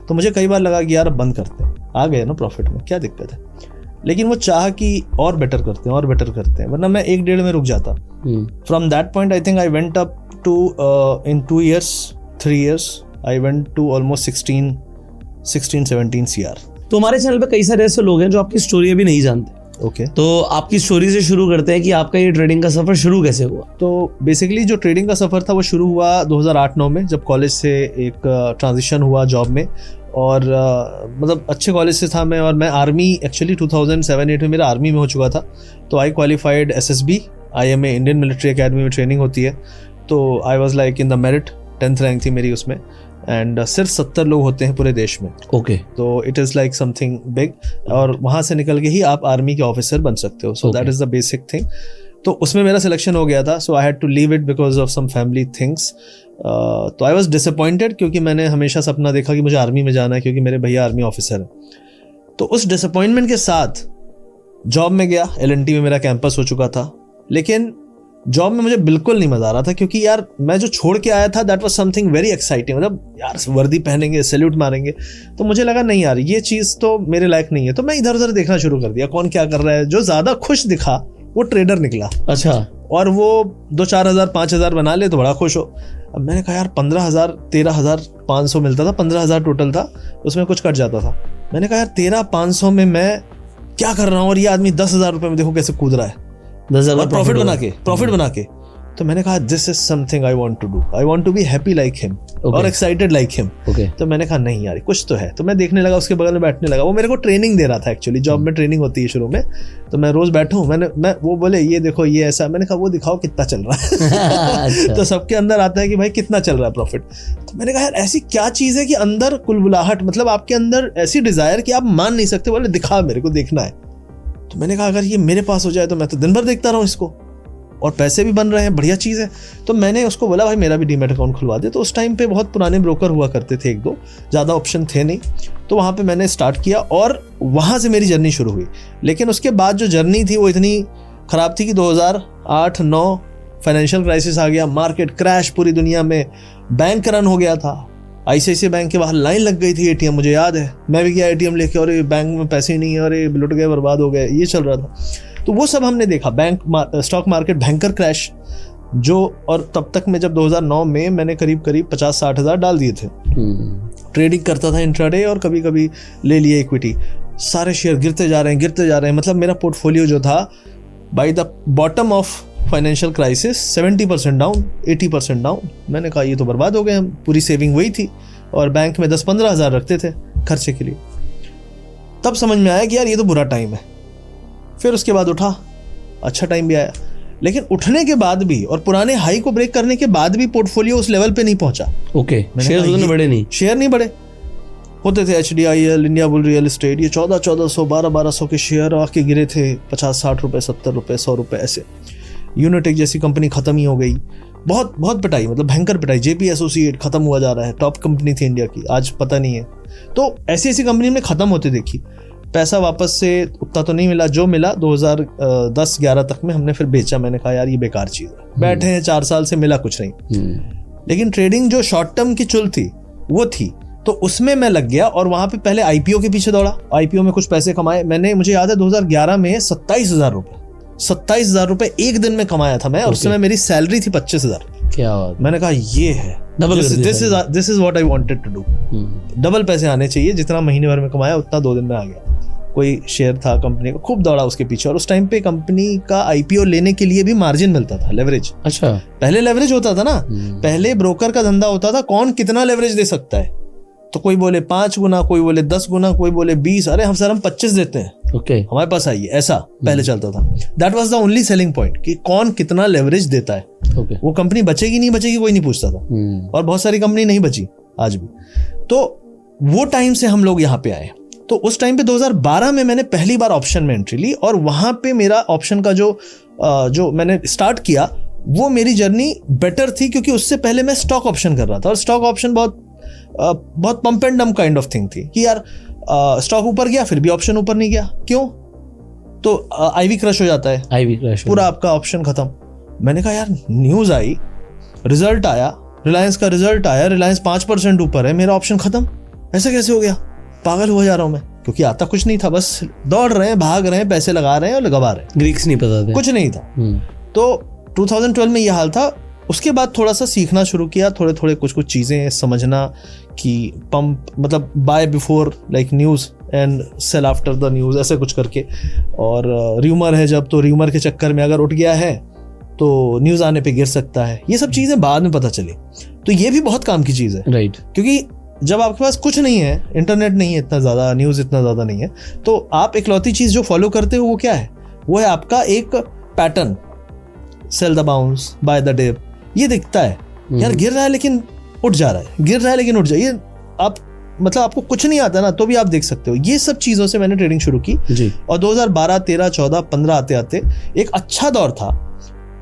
तो मुझे कई बार लगा कि यार अब बंद करते हैं, आ गए ना प्रॉफिट में, क्या दिक्कत है। लेकिन वो चाह कि और बेटर करते हैं, और बेटर करते हैं, वरना मैं 1-1.5 में रुक जाता। From that point I think I went up to in 2 years 3 years I went to almost 16-17 CR। तो हमारे चैनल पे कई सारे ऐसे लोग हैं जो आपकी स्टोरी अभी नहीं जानते। ओके, तो आपकी स्टोरी से शुरू करते हैं कि आपका ये ट्रेडिंग का सफर शुरू कैसे हुआ। तो बेसिकली जो ट्रेडिंग का सफ़र था वो शुरू हुआ 2008-9 में, जब कॉलेज से एक ट्रांजिशन हुआ जॉब में। और मतलब अच्छे कॉलेज से था मैं, और मैं आर्मी एक्चुअली 2007-8 में मेरा आर्मी में हो चुका था। तो आई qualified SSB IMA, Indian military academy में ट्रेनिंग होती है। तो I was like in the merit, 10th rank थी मेरी उसमें। एंड सिर्फ 70 लोग होते हैं पूरे देश में। ओके, तो it is like something big, और वहाँ से निकल के ही आप आर्मी के ऑफिसर बन सकते हो। So that is the basic thing. तो उसमें मेरा सिलेक्शन हो गया था। So I had to leave it because of some family things. तो आई वॉज डिसअपॉइंटेड, क्योंकि मैंने हमेशा सपना देखा कि मुझे आर्मी में जाना है, क्योंकि मेरे भैया आर्मी ऑफिसर हैं। तो उस डिसअपॉइंटमेंट के साथ जॉब में गया। LNT में मेरा कैंपस हो चुका था, लेकिन जॉब में मुझे बिल्कुल नहीं मजा आ रहा था, क्योंकि यार मैं जो छोड़ के आया था that was something very exciting. मतलब यार वर्दी पहनेंगे, सैल्यूट मारेंगे, तो मुझे लगा नहीं यार ये चीज़ तो मेरे लायक नहीं है। तो मैं इधर उधर देखना शुरू कर दिया, कौन क्या कर रहा है। जो ज़्यादा खुश दिखा वो ट्रेडर निकला। अच्छा, और वो 2-4 हज़ार 5 हज़ार बना ले तो बड़ा खुश हो। अब मैंने कहा यार 15,000 13,500 मिलता था, 15,000 टोटल था, उसमें कुछ कट जाता था। मैंने कहा यार 13,500 में मैं क्या कर रहा हूँ, और ये आदमी 10,000 रुपये में देखो कैसे कूद रहा है, 10,000 प्रॉफिट बना के। तो मैंने कहा this is something I want to do, I want to be happy like him और एक्साइटेड लाइक हिम। तो मैंने कहा नहीं यार कुछ तो है। तो मैं देखने लगा, उसके बगल में बैठने लगा। वो मेरे को ट्रेनिंग दे रहा था, एक्चुअली जॉब में ट्रेनिंग होती है शुरू में। तो मैं रोज बैठूं, मैं वो बोले ये देखो ये ऐसा, मैंने कहा वो दिखाओ कितना चल रहा है। अच्छा। तो सबके अंदर आता है कि भाई कितना चल रहा है प्रॉफिट। तो मैंने कहा यार ऐसी क्या चीज़ है कि अंदर कुलबुलाहट, मतलब आपके अंदर ऐसी डिजायर कि आप मान नहीं सकते, बोले दिखा मेरे को देखना है। तो मैंने कहा अगर ये मेरे पास हो जाए तो मैं तो दिन भर देखता रहूं इसको। और पैसे भी बन रहे हैं, बढ़िया चीज़ है। तो मैंने उसको बोला भाई मेरा भी डीमैट अकाउंट खुलवा दे। तो उस टाइम पे बहुत पुराने ब्रोकर हुआ करते थे, 1-2, ज़्यादा ऑप्शन थे नहीं। तो वहाँ पे मैंने स्टार्ट किया और वहाँ से मेरी जर्नी शुरू हुई। लेकिन उसके बाद जो जर्नी थी वो इतनी ख़राब थी कि 2008-9 फाइनेंशियल क्राइसिस आ गया, मार्केट क्रैश पूरी दुनिया में, बैंक रन हो गया था। ICICI बैंक के बाहर लाइन लग गई थी ATM, मुझे याद है। मैं भी गया ATM लेके, और बैंक में पैसे ही नहीं है, और लुट गए, बर्बाद हो गए, ये चल रहा था। तो वो सब हमने देखा, स्टॉक मार्केट भयंकर क्रैश जो, और तब तक मैं जब 2009 में मैंने करीब 50-60 हज़ार डाल दिए थे। ट्रेडिंग करता था इंट्राडे, और कभी कभी ले लिए इक्विटी। सारे शेयर गिरते जा रहे हैं, मतलब मेरा पोर्टफोलियो जो था by the bottom of financial crisis 70% down, 80% down. मैंने कहा ये तो बर्बाद हो गए हम, पूरी सेविंग वही थी, और बैंक में 10-15 हज़ार रखते थे खर्चे के लिए। तब समझ में आया कि यार ये तो बुरा टाइम है। फिर उसके बाद उठा, अच्छा टाइम भी आया। लेकिन उठने के बाद भी और पुराने हाई को ब्रेक करने के बाद भी पोर्टफोलियो उस लेवल पे नहीं पहुंचा। ओके, शेयर उतने बड़े नहीं, शेयर नहीं बढ़े। होते थे HDIL, India bull real estate, ये 1400, 1200 के शेयर आके गिरे थे 50-60 रुपए, 70 रुपए, 100 रुपए ऐसे। यूनिटेक जैसी कंपनी खत्म ही हो गई, बहुत बहुत पिटाई, मतलब भयंकर पिटाई। JP एसोसिएट खत्म हुआ जा रहा है, टॉप कंपनी थी इंडिया की, आज पता नहीं है। तो ऐसी कंपनी हमने खत्म होते देखी। पैसा वापस से उतना तो नहीं मिला, जो मिला 2010-11 तक में हमने फिर बेचा। मैंने कहा यार ये बेकार चीज़ है, बैठे हैं 4 साल से मिला कुछ नहीं। लेकिन ट्रेडिंग जो शॉर्ट टर्म की चुल थी वो थी, तो उसमें मैं लग गया, और वहाँ पे पहले IPO के पीछे दौड़ा। IPO में कुछ पैसे कमाए मैंने, मुझे याद है 2011 में 27,000 रुपये, 27,000 रुपए एक दिन में कमाया था मैं, और उस समय मेरी सैलरी थी 25,000। क्या बात। मैंने कहा ये है this is what I wanted to do. Double पैसे आने चाहिए, जितना महीने भर में कमाया उतना 2 दिन में आ गया। कोई शेयर था कंपनी का, खूब दौड़ा उसके पीछे, और उस टाइम पे कंपनी का IPO लेने के लिए भी मार्जिन मिलता था, लेवरेज। अच्छा, पहले लेवरेज होता था ना, पहले ब्रोकर का धंधा होता था, कौन कितना लेवरेज दे सकता है। तो कोई बोले 5 गुना, कोई बोले 10 गुना, कोई बोले 20, अरे हम सर हम 25 देते हैं, ओके हमारे पास आइए, ऐसा पहले चलता था। That was the only selling point कि कौन कितना लेवरेज देता है। ओके, वो कंपनी बचेगी नहीं बचेगी कोई नहीं पूछता था, और बहुत सारी कंपनी नहीं बची आज भी। तो वो टाइम से हम लोग यहाँ पे आए। तो उस टाइम पे 2012 में मैंने पहली बार ऑप्शन में एंट्री ली, और वहाँ पे मेरा ऑप्शन का जो मैंने स्टार्ट किया वो मेरी जर्नी बेटर थी, क्योंकि उससे पहले मैं स्टॉक ऑप्शन कर रहा था, और स्टॉक ऑप्शन बहुत pump and dump kind of thing थी कि यार स्टॉक ऊपर गया फिर भी ऑप्शन ऊपर नहीं गया, क्यों? तो IV क्रश हो जाता है, IV क्रश, पूरा आपका ऑप्शन खत्म। मैंने कहा यार न्यूज़ आई, रिजल्ट आया, रिलायंस का रिजल्ट आया, रिलायंस 5% ऊपर है, मेरा ऑप्शन खत्म, ऐसा कैसे हो गया? पागल हुआ जा रहा हूँ मैं, क्योंकि आता कुछ नहीं था, बस दौड़ रहे हैं, भाग रहे हैं, पैसे लगा रहे हैं और लगवा रहे हैं, ग्रीक्स नहीं पता था, कुछ नहीं था। तो 2012 में ये हाल था। उसके बाद थोड़ा सा सीखना शुरू किया, थोड़े थोड़े कुछ चीज़ें समझना कि पंप मतलब buy before like news and sell after the news, ऐसे कुछ करके। और र्यूमर है जब, तो र्यूमर के चक्कर में अगर उठ गया है तो न्यूज़ आने पे गिर सकता है। ये सब चीज़ें बाद में पता चली, तो ये भी बहुत काम की चीज़ है, राइट। क्योंकि जब आपके पास कुछ नहीं है, इंटरनेट नहीं है इतना ज़्यादा, न्यूज़ इतना ज़्यादा नहीं है, तो आप इकलौती चीज़ जो फॉलो करते हो वो क्या है? वो है आपका एक pattern, sell the bounce, buy the dip. ये दिखता है यार गिर रहा है लेकिन उठ जा रहा है, गिर रहा है लेकिन उठ जाए। ये आप मतलब आपको कुछ नहीं आता ना, तो भी आप देख सकते हो। ये सब चीज़ों से मैंने ट्रेडिंग शुरू की जी। और 2012, 13, 14, 15 आते आते एक अच्छा दौर था,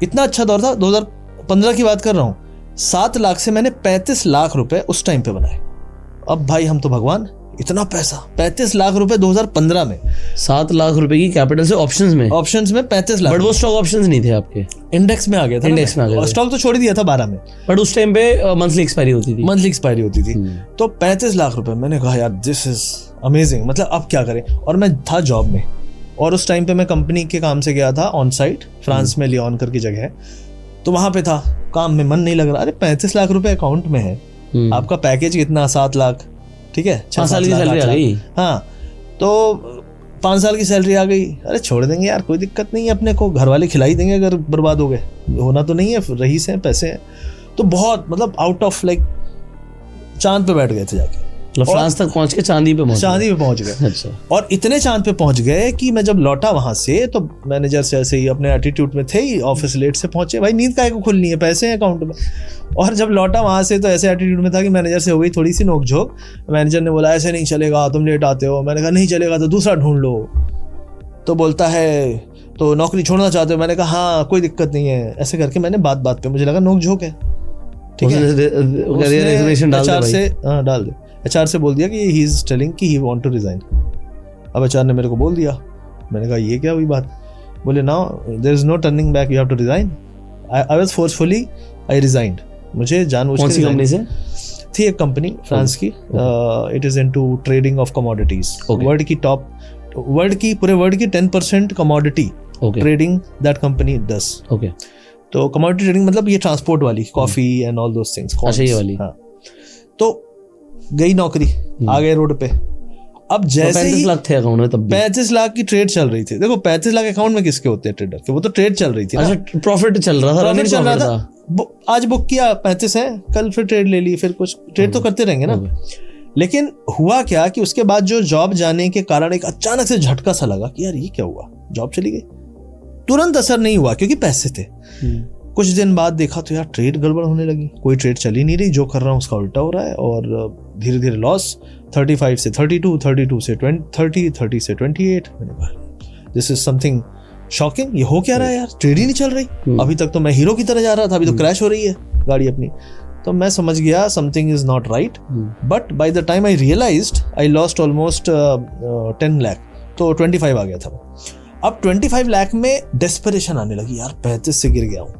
इतना अच्छा दौर था, 2015 की बात कर रहा हूँ, 7 लाख से मैंने 35 लाख रुपए उस टाइम पे बनाए। अब भाई हम तो भगवान, इतना पैसा, 35 लाख रुपए 2015 में, 7 लाख रुपए की कैपिटल से ऑप्शंस में 35 लाख। बट वो स्टॉक ऑप्शंस नहीं थे आपके, इंडेक्स में आ गया था, इंडेक्स में आ गया था। स्टॉक तो छोड़ दिया था 12 में, बट उस टाइम पे मंथली एक्सपायरी होती थी, तो 35 लाख रुपए। मैंने कहा यार दिस इज अमेजिंग, मतलब अब क्या करें। और मैं था जॉब में, और उस टाइम पे मैं कंपनी के काम से गया था ऑन साइट, फ्रांस में लियोन करके जगह है, तो वहां पे था, काम में मन नहीं लग रहा। अरे 35 लाख रुपए अकाउंट में है, आपका पैकेज कितना, 7 लाख, ठीक है, 5 साल की सैलरी आ गई। हाँ, तो 5 साल की सैलरी आ गई। अरे छोड़ देंगे यार, कोई दिक्कत नहीं है, अपने को घर वाले खिला ही देंगे अगर बर्बाद हो गए, होना तो नहीं है, रईस हैं, पैसे हैं। तो बहुत मतलब आउट ऑफ लाइक चांद पे बैठ गए थे जाके, फ्रांस तक पहुंच के चांदी पे पहुंच गए। अच्छा। और इतने चांद पे पहुंच गए कि मैं जब लौटा वहां से, तो मैनेजर से ऐसे ही अपने एटीट्यूड में थे ही, ऑफिस लेट से पहुंचे, भाई नींद काहे को खुलनी है, पैसे हैं अकाउंट में। और जब लौटा वहां से तो ऐसे एटीट्यूड में था कि मैनेजर से हो गई थोड़ी सी नोकझोंक। मैनेजर ने बोला ऐसे नहीं चलेगा, तुम लेट आते हो। मैंने कहा नहीं चलेगा तो दूसरा ढूंढ लो। तो बोलता है तो नौकरी छोड़ना चाहते हो? मैंने कहा हाँ कोई दिक्कत नहीं है। ऐसे करके मैंने बात बात पे, मुझे लगा नोक झोंक है, ठीक है, रेजिग्नेशन डाल HR दे से, हाँ डाल दे। HR से बोल दिया कि ही इज टेलिंग कि ही वांट टू रिजाइन। अब HR ने मेरे को बोल दिया। मैंने कहा ये क्या हुई बात? बोले now there is no turning back, you have to resign. I was forcefully, I resigned. मुझे जानबूझ के। कौन सी कंपनी से थी? एक कंपनी फ्रांस की, it is into trading of commodities. World की टॉप, पूरे वर्ल्ड की 10% commodity trading that company does. Okay, तो कमोडिटी ट्रेडिंग मतलब ये ट्रांसपोर्ट वाली, coffee and all those things. अच्छा ये वाली। हाँ, तो गई नौकरी, आ गए रोड पे। अब जैसे 35 लाख थे अकाउंट में तब भी। 35 लाख की ट्रेड चल रही थी। देखो 35 लाख अकाउंट में किसके होते हैं ट्रेडर के? वो तो ट्रेड चल रही थी। अच्छा, प्रॉफिट चल रहा था, प्रॉफिट चल रहा था। आज बुक किया 35 है, कल फिर ट्रेड ले ली, फिर कुछ ट्रेड तो करते रहेंगे ना। लेकिन हुआ क्या कि उसके बाद जो जॉब जाने के कारण एक अचानक से झटका सा लगा कि यार ये क्या हुआ, जॉब चली गई। तुरंत असर नहीं हुआ क्योंकि पैसे थे। कुछ दिन बाद देखा तो यार ट्रेड गड़बड़ होने लगी, कोई ट्रेड चल ही नहीं रही, जो कर रहा हूँ उसका उल्टा हो रहा है। और धीरे धीरे लॉस, 35 से 32, 32 से 30, 30 से 28। मैंने कहा दिस इज समथिंग शॉकिंग, ये हो क्या रहा है यार, ट्रेड ही नहीं चल रही। अभी तक तो मैं हीरो की तरह जा रहा था, अभी तो क्रैश हो रही है गाड़ी अपनी। तो मैं समझ गया something is not right. But by the time I realised I lost almost 10 lakh, तो 25 आ गया था। अब 25 लाख में डेस्परेशन आने लगी, यार 35 से गिर गया हूँ,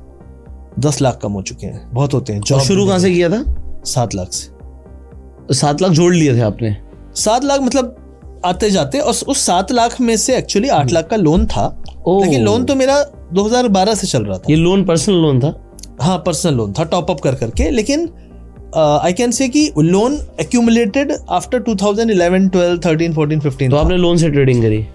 10 लाख कम हो चुके हैं, बहुत होते हैं। जॉब शुरू कहाँ से किया था? 7 लाख से। 7 लाख जोड़ लिए थे आपने? 7 लाख मतलब आते जाते, और उस 7 लाख में से एक्चुअली 8 लाख का लोन था। लेकिन लोन तो मेरा 2012 से चल रहा था। ये लोन पर्सनल लोन था? हाँ पर्सनल लोन था, टॉप अप कर करके। लेकिन आई कैन से कि लोन एक्यूमुलेटेड आफ्टर 2011, 12, 13, 14, 15। तो आपने लोन से ट्रेडिंग करी?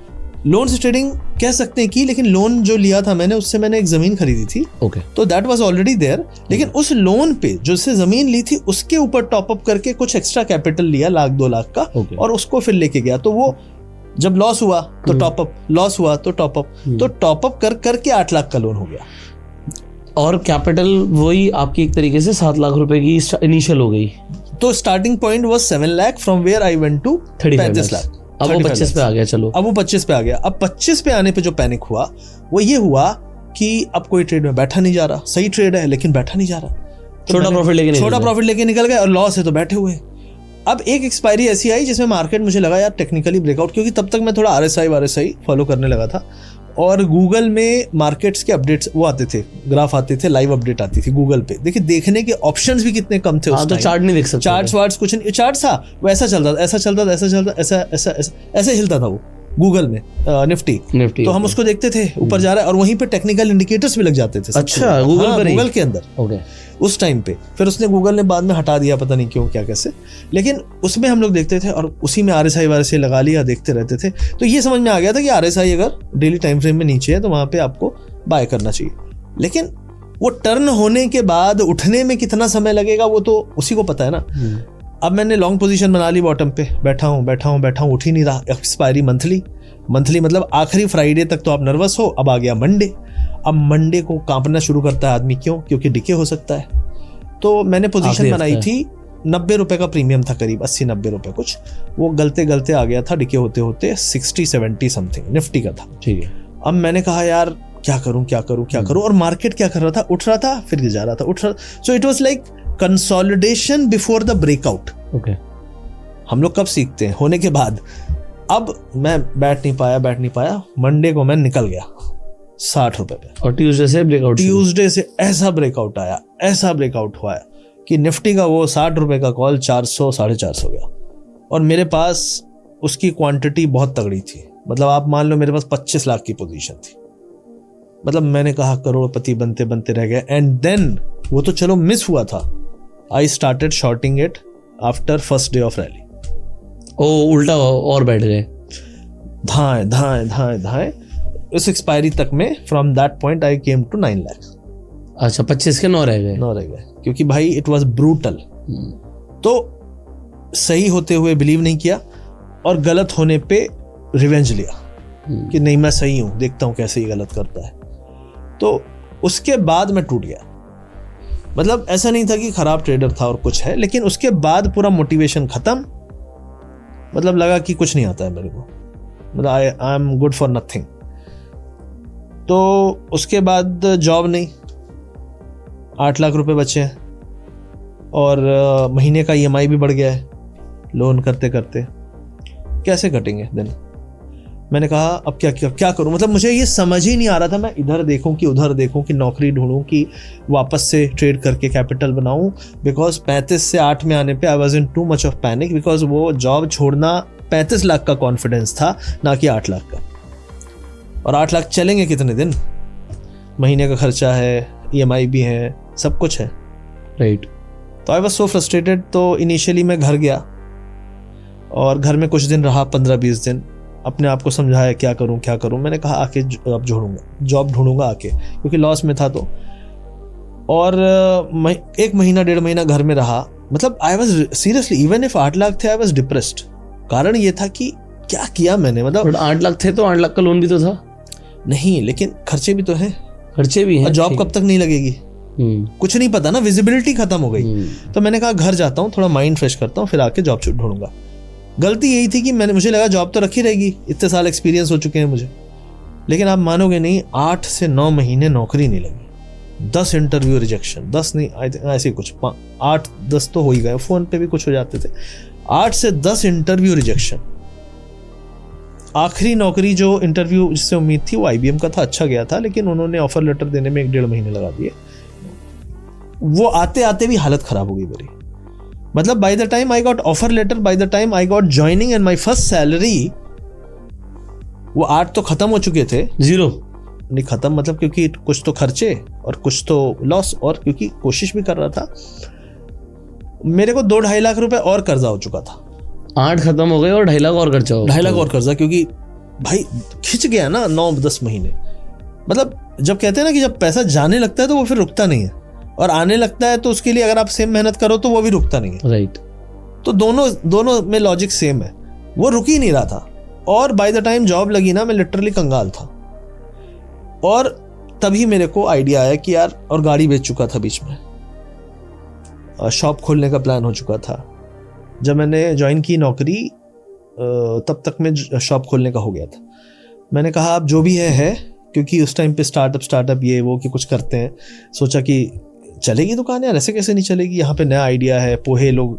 लोन से ट्रेडिंग कह सकते हैं कि, लेकिन लोन जो लिया था मैंने, उससे मैंने एक जमीन खरीदी थी। ओके, तो दैट वाज ऑलरेडी देयर। लेकिन उस लोन पे जो से जमीन ली थी उसके ऊपर टॉप अप करके कुछ एक्स्ट्रा कैपिटल लिया, 1-2 लाख का। और उसको फिर लेके गया। तो वो जब लॉस हुआ तो टॉप अप, लॉस हुआ तो टॉप अप, तो टॉप अप कर करके 8 लाख का लोन हो गया। और कैपिटल वही आपकी एक तरीके से 7 लाख रुपए की इनिशियल हो गई। तो starting point was 7 lakh, from where I went to 35 lakh. अब वो 25 पे आ गया। चलो अब वो 25 पे आ गया। अब 25 पे आने पे जो पैनिक हुआ वो ये हुआ कि अब कोई ट्रेड में बैठा नहीं जा रहा। सही ट्रेड है लेकिन बैठा नहीं जा रहा। तो छोटा प्रॉफिट लेके निकल गए, और लॉस है तो बैठे हुए। अब एक एक्सपायरी ऐसी आई जिसमें मार्केट मुझे लगा यार टेक्निकली ब्रेकआउट, क्योंकि तब तक मैं थोड़ा RSI फॉलो करने लगा था। और गूगल में मार्केट्स के अपडेट्स वो आते थे, ग्राफ आते थे, लाइव अपडेट आती थी गूगल पे। देखिए देखने के ऑप्शंस भी कितने कम थे। तो चार्ट नहीं देख सकते, चार्ट्स वार्ट्स कुछ नहीं, चार्ट था वो ऐसा चलता था, ऐसा चलता था, ऐसा चलता, ऐसा ऐसा ऐसे हिलता था वो गूगल में, निफ्टी। तो हम उसको देखते थे ऊपर जा रहा है, और वहीं पे टेक्निकल इंडिकेटर्स भी लग जाते थे। अच्छा, गूगल के अंदर उस टाइम पे। फिर उसने गूगल ने बाद में हटा दिया, पता नहीं क्यों, क्या कैसे। लेकिन उसमें हम लोग देखते थे और उसी में RSI लगा लिया, देखते रहते थे। तो ये समझ में आ गया था कि RSI अगर डेली टाइम फ्रेम में नीचे है तो वहां पे आपको बाय करना चाहिए। लेकिन वो टर्न होने के बाद उठने में कितना समय लगेगा वो तो उसी को पता है ना। अब मैंने लॉन्ग पोजीशन बना ली, बॉटम पे बैठा हूँ, उठ ही नहीं रहा। एक्सपायरी मंथली मतलब आखिरी फ्राइडे तक तो आप नर्वस हो। अब आ गया मंडे। अब मंडे को कांपना शुरू करता है आदमी, क्यों? क्योंकि डिके हो सकता है। तो मैंने पोजीशन बनाई थी, 90 रुपए का प्रीमियम था, करीब 80-90 रुपए कुछ। वो गलते आ गया था, डिके होते होते 60-70 समथिंग निफ्टी का था। ठीक है। अब मैंने कहा यार क्या करूं। और मार्केट क्या कर रहा था? उठ रहा था, फिर गिर जा रहा था, उठ रहा। So it was like consolidation before the breakout. Okay, हम लोग कब सीखते हैं? होने के बाद। अब मैं बैठ नहीं पाया। मंडे को मैं निकल गया 60 रुपए पे, और ट्यूसडे से ऐसा ब्रेकआउट हुआ कि निफ्टी का वो 60 रुपए का कॉल 400-450 गया। और मेरे पास उसकी क्वांटिटी बहुत तगड़ी थी। मतलब आप मान लो मेरे पास 25 लाख की पोजीशन थी। मतलब मैंने कहा करोड़पति बनते बनते रह गए। एंड देन वो तो चलो मिस हुआ था, I started shorting it after first day of rally. उल्टा और बैठ गए, धाए उस एक्सपायरी तक में। From that point I came to 9 lakh. अच्छा, 25 के 9 रह गए, क्योंकि भाई इट वाज ब्रूटल। तो सही होते हुए बिलीव नहीं किया, और गलत होने पे रिवेंज लिया कि नहीं मैं सही हूं, देखता हूं कैसे ये गलत करता है। तो उसके बाद मैं टूट गया। मतलब ऐसा नहीं था कि खराब ट्रेडर था और कुछ है, लेकिन उसके बाद पूरा मोटिवेशन खत्म। मतलब लगा कि कुछ नहीं आता है मेरे को, मतलब I am good for nothing. तो उसके बाद जॉब नहीं, 8 लाख रुपए बचे हैं और महीने का EMI भी बढ़ गया है लोन करते करते, कैसे कटेंगे दिन। मैंने कहा अब क्या करूं, मतलब मुझे ये समझ ही नहीं आ रहा था, मैं इधर देखूं कि उधर देखूं कि नौकरी ढूंढूं कि वापस से ट्रेड करके कैपिटल बनाऊं, बिकॉज 35 से 8 में आने पे आई was in too much of panic, because वो जॉब छोड़ना 35 लाख का कॉन्फिडेंस था, ना कि 8 लाख का। और 8 लाख चलेंगे कितने दिन, महीने का खर्चा है, EMI भी है, सब कुछ है, राइट। तो आई वाज सो फ्रस्ट्रेटेड। तो इनिशियली मैं घर गया और घर में कुछ दिन रहा, 15-20 दिन, अपने आप को समझाया क्या करूं। मैंने कहा आके अब जॉब ढूंढूंगा आके, क्योंकि लॉस में था। तो और 1 महीना 1.5 महीना घर में रहा, मतलब I was seriously, even if 8 lakh थे आई वाज डिप्रेस्ड। कारण ये था कि क्या किया मैंने, मतलब 8 लाख थे तो 8 लाख का लोन भी तो था। नहीं, लेकिन खर्चे भी तो हैं, खर्चे भी हैं। और जॉब कब तक नहीं लगेगी, कुछ नहीं पता ना, विजिबिलिटी खत्म हो गई। तो मैंने कहा घर जाता हूँ, थोड़ा माइंड फ्रेश करता हूँ, फिर आके जॉब ढूंढूंगा। गलती यही थी कि मुझे लगा जॉब तो रखी रहेगी, इतने साल एक्सपीरियंस हो चुके हैं मुझे, लेकिन आप मानोगे नहीं, 8 से 9 महीने नौकरी नहीं लगी, 10 इंटरव्यू रिजेक्शन, 10 नहीं ऐसे कुछ 8-10 तो हो ही गए, फोन पे भी कुछ हो जाते थे। 8 से 10 इंटरव्यू रिजेक्शन। आखिरी नौकरी जो इंटरव्यू जिससे उम्मीद थी वो IBM का था, अच्छा गया था, लेकिन उन्होंने ऑफर लेटर देने में 1-1.5 महीने लगा दिए। वो आते आते भी हालत खराब हो गई मेरी, मतलब by the time I got offer letter, by the time I got joining and my first salary, वो 8 तो खत्म हो चुके थे, 0 नहीं खत्म, मतलब क्योंकि कुछ तो खर्चे और कुछ तो लॉस, और क्योंकि कोशिश भी कर रहा था, मेरे को 2-2.5 लाख रुपए और कर्जा हो चुका था। 8 खत्म हो गए और 2.5 लाख और खर्चा हो, 2.5 लाख और कर्जा, क्योंकि भाई खिंच गया ना 9-10 महीने। मतलब जब कहते हैं ना कि जब पैसा जाने लगता है तो वो फिर रुकता नहीं है, और आने लगता है तो उसके लिए अगर आप सेम मेहनत करो तो वो भी रुकता नहीं है, राइट। तो दोनों में लॉजिक सेम है, वो रुक ही नहीं रहा था। और बाय द टाइम जॉब लगी ना, मैं लिटरली कंगाल था। और तभी मेरे को आइडिया आया कि यार, और गाड़ी बेच चुका था बीच में, शॉप खोलने का प्लान हो चुका था। जब मैंने ज्वाइन की नौकरी तब तक में शॉप खोलने का हो गया था। मैंने कहा अब जो भी है, क्योंकि उस टाइम पे स्टार्टअप ये वो कि कुछ करते हैं, सोचा कि चलेगी दुकान यार, ऐसे कैसे नहीं चलेगी, यहाँ पे नया आइडिया है, पोहे लोग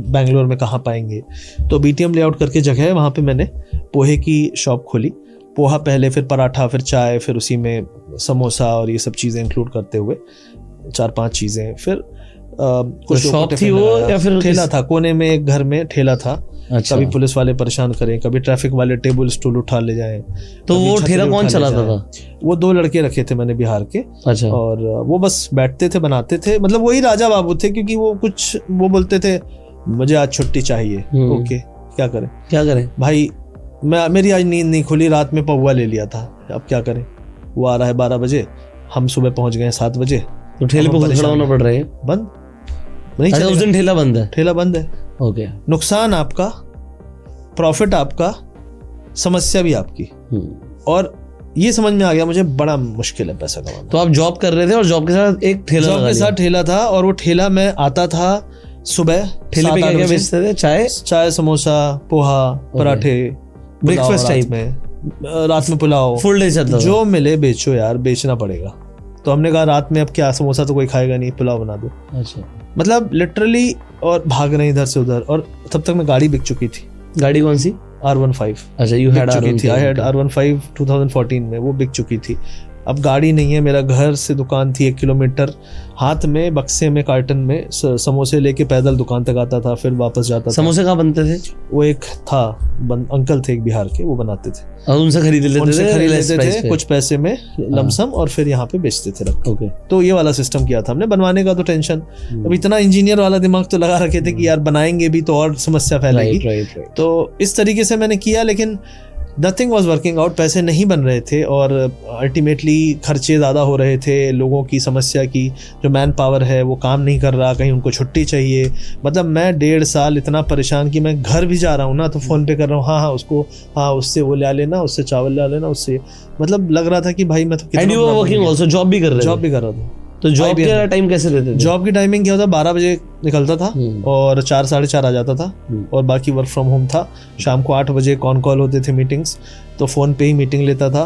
बैंगलोर में कहाँ पाएंगे। तो BTM लेआउट करके जगह है, वहाँ पे मैंने पोहे की शॉप खोली। पोहा पहले, फिर पराठा, फिर चाय, फिर उसी में समोसा और ये सब चीज़ें इंक्लूड करते हुए 4-5 चीज़ें। फिर कुछ शॉप थी वो या फिर ठेला था, कोने में एक घर में ठेला था। अच्छा। कभी पुलिस वाले परेशान करें, कभी ट्रैफिक वाले टेबल स्टूल उठा ले जाएं। तो वो ठेला कौन चलाता था? वो 2 लड़के रखे थे मैंने बिहार के। अच्छा। और वो बस बैठते थे, बनाते थे, मतलब वही राजा बाबू थे, क्योंकि वो बोलते थे मुझे आज छुट्टी चाहिए। ओके, क्या करें भाई, मेरी आज नींद नहीं खुली, रात में पौवा ले लिया था, अब क्या करें। वो आ रहा है 12 बजे, हम सुबह पहुंच गए 7 बजे, तो ठेले पे खड़ा होना पड़ रहा है। बंद नहीं, उस दिन ठेला बंद है। ओके। नुकसान आपका, प्रॉफिट आपका, समस्या भी आपकी। और ये समझ में आ गया मुझे, बड़ा मुश्किल है पैसा कमाना। तो आप जॉब कर रहे थे और जॉब के साथ एक ठेला, जॉब के साथ ठेला था, और वो ठेला में आता था सुबह। ठेले पे क्या बेचते थे? चाय, समोसा, पोहा, पराठे, ब्रेकफास्ट टाइप में, रात में पुलाव, फुल डे चलता था। जो मिले बेचो यार, बेचना पड़ेगा। तो हमने कहा रात में अब क्या, समोसा तो कोई खाएगा नहीं, पुलाव बना दो। अच्छा। मतलब लिटरली, और भाग रहे इधर से उधर। और तब तक मैं गाड़ी बिक चुकी थी। गाड़ी कौन सी? R15। अच्छा, you had R15। I had R15 2014 में, वो बिक चुकी थी। अब गाड़ी नहीं है, मेरा घर से दुकान थी 1 किलोमीटर, हाथ में बक्से में कार्टन में समोसे लेके पैदल दुकान तक आता था, फिर वापस जाता था। समोसे कहाँ बनते थे? वो एक था अंकल थे एक बिहार के, वो बनाते थे, और उनसे खरीद लेते थे कुछ पैसे में लमसम, और फिर यहाँ पे बेचते थे रख। ओके। तो ये वाला सिस्टम किया था हमने। बनवाने का तो टेंशन, अब इतना इंजीनियर वाला दिमाग तो लगा रखे थे कि यार बनाएंगे भी तो और समस्या फैलेगी। तो इस तरीके से मैंने किया, लेकिन नथिंग वॉज वर्किंग आउट। पैसे नहीं बन रहे थे, और अल्टीमेटली खर्चे ज़्यादा हो रहे थे। लोगों की समस्या की, जो मैन पावर है वो काम नहीं कर रहा, कहीं उनको छुट्टी चाहिए। मतलब मैं 1.5 साल इतना परेशान कि मैं घर भी जा रहा हूँ ना तो फ़ोन पे कर रहा हूँ, हाँ उसको, हाँ उससे वो ले लेना, उससे चावल ले लेना, उससे। मतलब लग रहा था कि भाई मैं तो and you were working also, job भी कर रहा था। तो जॉब का टाइम कैसे देते थे? जॉब की टाइमिंग क्या होता, 12 बजे निकलता था और 4 साढ़े 4 आ जाता था, और बाकी वर्क फ्रॉम होम था। शाम को 8 बजे कॉल होते थे, मीटिंग्स, तो फ़ोन पे ही मीटिंग लेता था।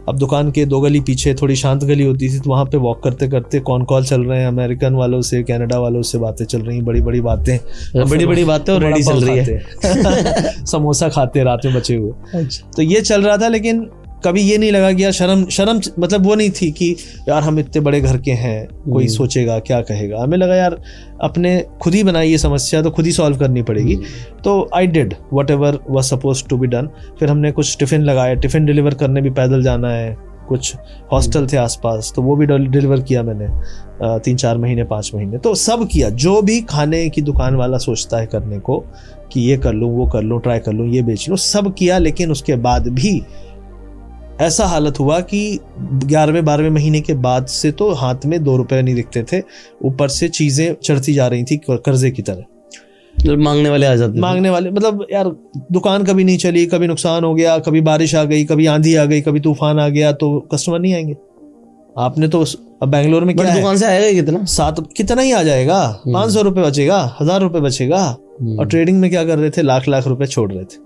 अब दुकान के 2 गली पीछे थोड़ी शांत गली होती थी, तो वहाँ पे वॉक करते करते कॉल चल रहे हैं, अमेरिकन वालों से, कनाडा वालों से बातें चल रही हैं, बड़ी बड़ी बातें और रेडी चल रही है। समोसा खाते रात में बचे हुए। तो ये चल रहा था, लेकिन कभी ये नहीं लगा कि यार शर्म मतलब वो नहीं थी कि यार हम इतने बड़े घर के हैं, कोई सोचेगा क्या कहेगा। हमें लगा यार अपने खुद ही बनाई ये समस्या तो खुद ही सॉल्व करनी पड़ेगी। तो I did whatever was suppose to be done. फिर हमने कुछ टिफ़िन लगाए, टिफ़िन डिलीवर करने भी पैदल जाना है, कुछ हॉस्टल थे आसपास तो वो भी डिलीवर किया मैंने 3-4 महीने 5 महीने। तो सब किया जो भी खाने की दुकान वाला सोचता है करने को, कि ये कर लूँ वो कर लूँ, ट्राई कर लूँ, ये बेच लूँ, सब किया। लेकिन उसके बाद भी ऐसा हालत हुआ कि 11वें-12वें महीने के बाद से तो हाथ में 2 रुपए नहीं दिखते थे, ऊपर से चीज़ें चढ़ती जा रही थी कर्जे की तरह। मांगने वाले आ जाते, मांगने वाले मतलब यार दुकान कभी नहीं चली, कभी नुकसान हो गया, कभी बारिश आ गई, कभी आंधी आ गई, कभी तूफान आ गया, तो कस्टमर नहीं आएंगे। आपने तो अब बैंगलोर में क्या दुकान से आएगा कितना, 7 कितना ही आ जाएगा, 500 रुपये बचेगा, 1000 रुपये बचेगा। और ट्रेडिंग में क्या कर रहे थे, लाख रुपए छोड़ रहे थे।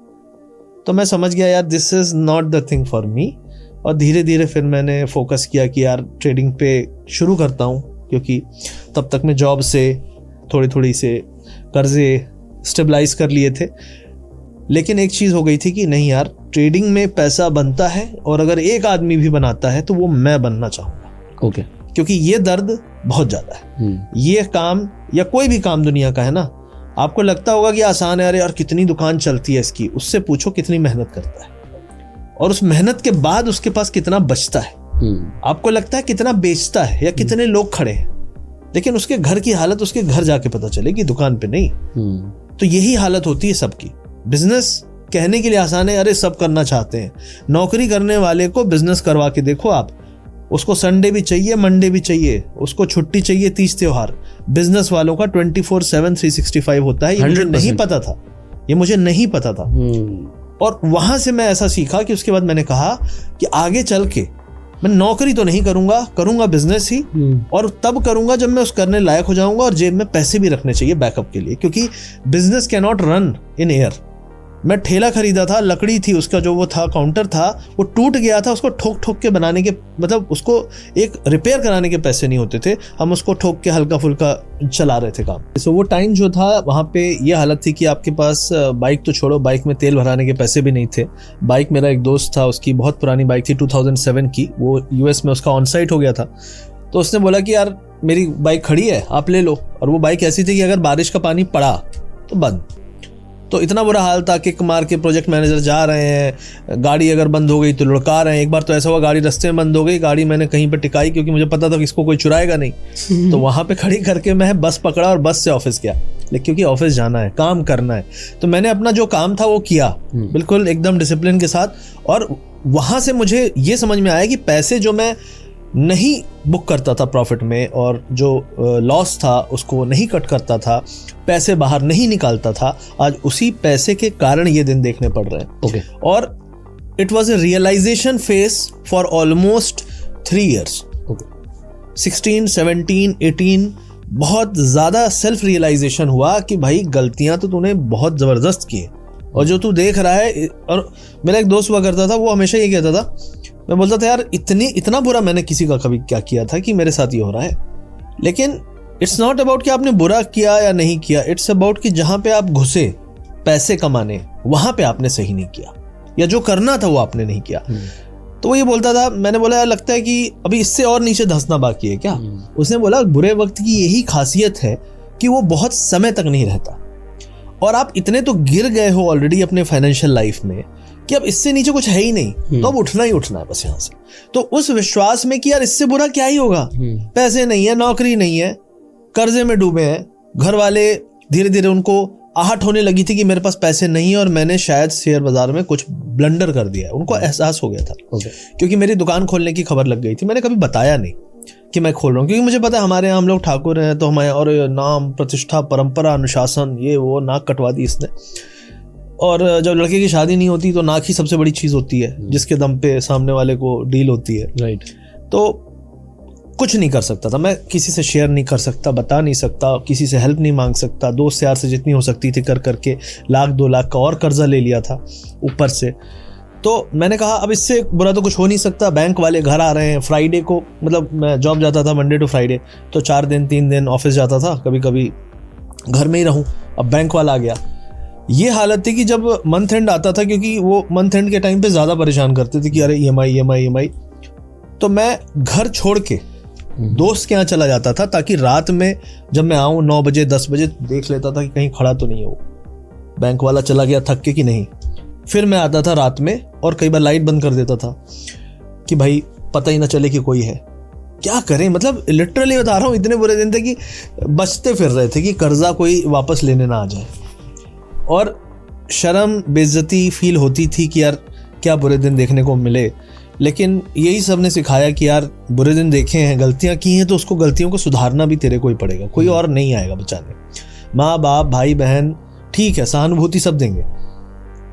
तो मैं समझ गया यार this is not the thing for me. और धीरे धीरे फिर मैंने फोकस किया कि यार ट्रेडिंग पे शुरू करता हूँ, क्योंकि तब तक मैं जॉब से थोड़ी से कर्जे स्टेबलाइज कर लिए थे। लेकिन एक चीज़ हो गई थी कि नहीं यार, ट्रेडिंग में पैसा बनता है, और अगर एक आदमी भी बनाता है तो वो मैं बनना चाहूँगा। ओके। क्योंकि ये दर्द बहुत ज़्यादा है। ये काम या कोई भी काम दुनिया का है ना, आपको लगता होगा कि आसान है, अरे यार कितनी दुकान चलती है इसकी, उससे पूछो कितनी मेहनत करता है, और उस मेहनत के बाद उसके पास कितना बचता है। आपको लगता है कितना बेचता है या कितने लोग खड़े हैं, लेकिन उसके घर की हालत उसके घर जाके पता चलेगी, दुकान पे नहीं। तो यही हालत होती है सबकी। बिजनेस कहने के लिए आसान है, अरे सब करना चाहते हैं। नौकरी करने वाले को बिजनेस करवा के देखो आप, उसको संडे भी चाहिए, मंडे भी चाहिए, उसको छुट्टी चाहिए 30 त्योहार। बिजनेस वालों का 24/7 365 होता है। ये मुझे नहीं पता था, ये मुझे नहीं पता था। और वहां से मैं ऐसा सीखा कि उसके बाद मैंने कहा कि आगे चल के मैं नौकरी तो नहीं करूंगा बिजनेस ही, और तब करूंगा जब मैं उस करने लायक हो जाऊंगा, और जेब में पैसे भी रखने चाहिए बैकअप के लिए, क्योंकि business can not run in air. मैं ठेला खरीदा था, लकड़ी थी, उसका जो वो था काउंटर था वो टूट गया था, उसको ठोक के बनाने के, मतलब उसको एक रिपेयर कराने के पैसे नहीं होते थे, हम उसको ठोक के हल्का फुल्का चला रहे थे काम। सो वो टाइम जो था वहाँ पे ये हालत थी कि आपके पास बाइक तो छोड़ो, बाइक में तेल भराने के पैसे भी नहीं थे। बाइक मेरा एक दोस्त था, उसकी बहुत पुरानी बाइक थी 2007 की, वो US में उसका ऑन साइट हो गया था। तो उसने बोला कि यार मेरी बाइक खड़ी है, आप ले लो। और वो बाइक ऐसी थी कि अगर बारिश का पानी पड़ा तो बंद। तो इतना बुरा हाल था, किक मार के प्रोजेक्ट मैनेजर जा रहे हैं, गाड़ी अगर बंद हो गई तो लुढ़का रहे हैं। एक बार तो ऐसा हुआ गाड़ी रास्ते में बंद हो गई, गाड़ी मैंने कहीं पे टिकाई क्योंकि मुझे पता था कि इसको कोई चुराएगा नहीं। तो वहाँ पे खड़ी करके मैं बस पकड़ा और बस से ऑफिस गया, लेकिन क्योंकि ऑफिस जाना है, काम करना है। तो मैंने अपना जो काम था वो किया बिल्कुल एकदम डिसिप्लिन के साथ। और वहाँ से मुझे ये समझ में आया कि पैसे जो मैं नहीं बुक करता था प्रॉफिट में, और जो लॉस था उसको नहीं कट करता था, पैसे बाहर नहीं निकालता था, आज उसी पैसे के कारण ये दिन देखने पड़ रहे हैं। Okay. और it was a realisation phase for almost 3 years। 16, 17, 18 बहुत ज़्यादा सेल्फ रियलाइजेशन हुआ कि भाई गलतियां तो तूने बहुत ज़बरदस्त की है, और जो तू देख रहा है। और मेरा एक दोस्त हुआ करता था, वो हमेशा ये कहता था, मैं बोलता था यार इतना बुरा मैंने किसी का कभी क्या किया था कि मेरे साथ ये हो रहा है। लेकिन इट्स नॉट अबाउट कि आपने बुरा किया या नहीं किया, इट्स अबाउट कि जहाँ पे आप घुसे पैसे कमाने, वहाँ पे आपने सही नहीं किया, या जो करना था वो आपने नहीं किया। तो वो ये बोलता था, मैंने बोला यार लगता है कि अभी इससे और नीचे धंसना बाकी है क्या। उसने बोला बुरे वक्त की यही खासियत है कि वो बहुत समय तक नहीं रहता, और आप इतने तो गिर गए हो ऑलरेडी अपने फाइनेंशियल लाइफ में कि अब इससे नीचे कुछ है ही नहीं, तो अब उठना ही उठना है बस यहाँ से। तो उस विश्वास में कि यार इससे बुरा क्या ही होगा, पैसे नहीं है, नौकरी नहीं है, कर्जे में डूबे हैं, घर वाले धीरे धीरे उनको आहट होने लगी थी कि मेरे पास पैसे नहीं है और मैंने शायद शेयर बाजार में कुछ ब्लंडर कर दिया है, उनको एहसास हो गया था। क्योंकि मेरी दुकान खोलने की खबर लग गई थी, मैंने कभी बताया नहीं कि मैं खोल रहा हूँ, क्योंकि मुझे पता है हमारे यहाँ हम लोग ठाकुर हैं, तो हमारे और नाम प्रतिष्ठा परंपरा अनुशासन ये वो नाक कटवा दी इसने। और जब लड़के की शादी नहीं होती तो नाक ही सबसे बड़ी चीज़ होती है, जिसके दम पे सामने वाले को डील होती है। राइट। तो कुछ नहीं कर सकता था मैं, किसी से शेयर नहीं कर सकता, बता नहीं सकता, किसी से हेल्प नहीं मांग सकता। दोस्त यार से जितनी हो सकती थी कर करके 1 लाख 2 लाख का और कर्जा ले लिया था ऊपर से। तो मैंने कहा अब इससे बुरा तो कुछ हो नहीं सकता, बैंक वाले घर आ रहे हैं फ्राइडे को, मतलब मैं जॉब जाता था मंडे टू फ्राइडे, तो 4 दिन 3 दिन ऑफिस जाता था, कभी कभी घर में ही रहूं, अब बैंक वाला आ गया। ये हालत थी कि जब मंथ एंड आता था, क्योंकि वो मंथ एंड के टाइम पे ज़्यादा परेशान करते थे कि अरे EMI, तो मैं घर छोड़ के दोस्त के यहाँ चला जाता था, ताकि रात में जब मैं आऊँ 9 बजे 10 बजे देख लेता था कि कहीं खड़ा तो नहीं है वो बैंक वाला, चला गया थक के कि नहीं। फिर मैं आता था रात में और कई बार लाइट बंद कर देता था कि भाई पता ही ना चले कि कोई है। क्या करें, मतलब लिटरली बता रहा हूँ, इतने बुरे दिन थे कि बचते फिर रहे थे कि कर्जा कोई वापस लेने ना आ जाए, और शर्म बेइज्जती फील होती थी कि यार क्या बुरे दिन देखने को मिले। लेकिन यही सब ने सिखाया कि यार बुरे दिन देखे हैं, गलतियां की हैं, तो उसको गलतियों को सुधारना भी तेरे को ही पड़ेगा, कोई और नहीं आएगा बचाने। माँ बाप भाई बहन ठीक है, सहानुभूति सब देंगे,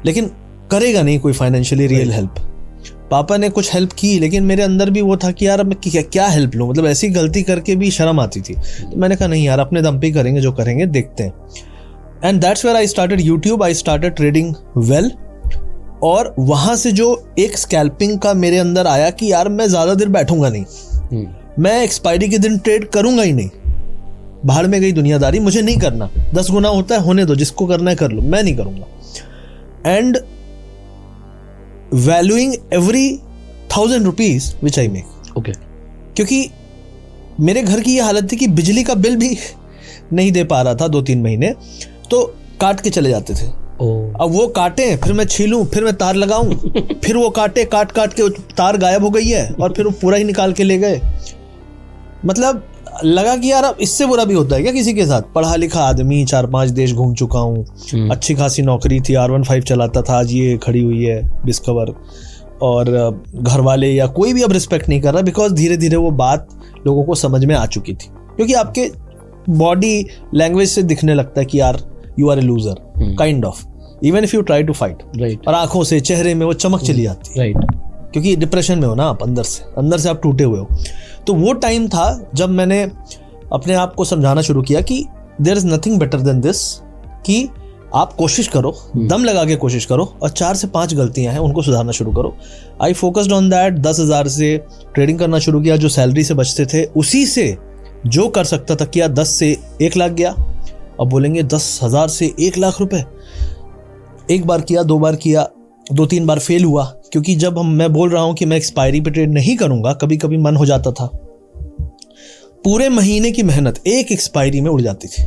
लेकिन करेगा नहीं कोई फाइनेंशियली रियल हेल्प। पापा ने कुछ हेल्प की, लेकिन मेरे अंदर भी वो था कि यार मैं क्या हेल्प लूँ, मतलब ऐसी गलती करके भी शर्म आती थी। तो मैंने कहा नहीं यार, अपने दम पे करेंगे, जो करेंगे देखते हैं। And that's where I started YouTube, I started trading well. और वहां से जो एक स्कैल्पिंग का मेरे अंदर आया कि यार मैं ज्यादा देर बैठूंगा नहीं, मैं एक्सपायरी के दिन ट्रेड करूंगा ही नहीं, बाहर में गई दुनियादारी, मुझे नहीं करना, 10 गुना होता है होने दो, जिसको करना है कर लो, मैं नहीं करूंगा। And valuing every 1000 rupees which I make. Okay. क्योंकि मेरे घर की ये हालत थी कि बिजली का बिल भी नहीं दे पा रहा था 2-3 महीने, तो काट के चले जाते थे। अब वो काटे, फिर मैं छीलूं, फिर मैं तार लगाऊं, फिर वो काटे, काट के तार गायब हो गई है, और फिर वो पूरा ही निकाल के ले गए। मतलब लगा कि यार अब इससे बुरा भी होता है क्या किसी के साथ। पढ़ा लिखा आदमी, 4-5 देश घूम चुका हूँ, अच्छी खासी नौकरी थी, R15 चलाता था, आज ये खड़ी हुई है डिस्कवर, और घर वाले या कोई भी अब रिस्पेक्ट नहीं कर रहा, बिकॉज धीरे धीरे वो बात लोगों को समझ में आ चुकी थी। क्योंकि आपके बॉडी लैंग्वेज से दिखने लगता है कि यार you are a loser kind of, even if you try to fight. और आंखों से, चेहरे में वो चमक चली जाती है, क्योंकि डिप्रेशन में हो ना आप, अंदर से आप टूटे हुए हो। तो वो टाइम था जब मैंने अपने आप को समझाना शुरू किया कि there is nothing better than this, कि आप कोशिश करो, दम लगा के कोशिश करो, और 4 से 5 गलतियां हैं उनको सुधारना शुरू करो। I focused on that. 10,000 से ट्रेडिंग करना शुरू किया, जो सैलरी से बचते थे उसी से जो कर सकता था किया। 10 से 1 लाख गया। अब बोलेंगे 10,000 से 1 लाख रुपए, 1 बार किया, 2 बार किया, 2-3 बार फेल हुआ। क्योंकि जब मैं बोल रहा हूं कि मैं एक्सपायरी पे ट्रेड नहीं करूंगा, कभी कभी मन हो जाता था, पूरे महीने की मेहनत एक एक्सपायरी में उड़ जाती थी।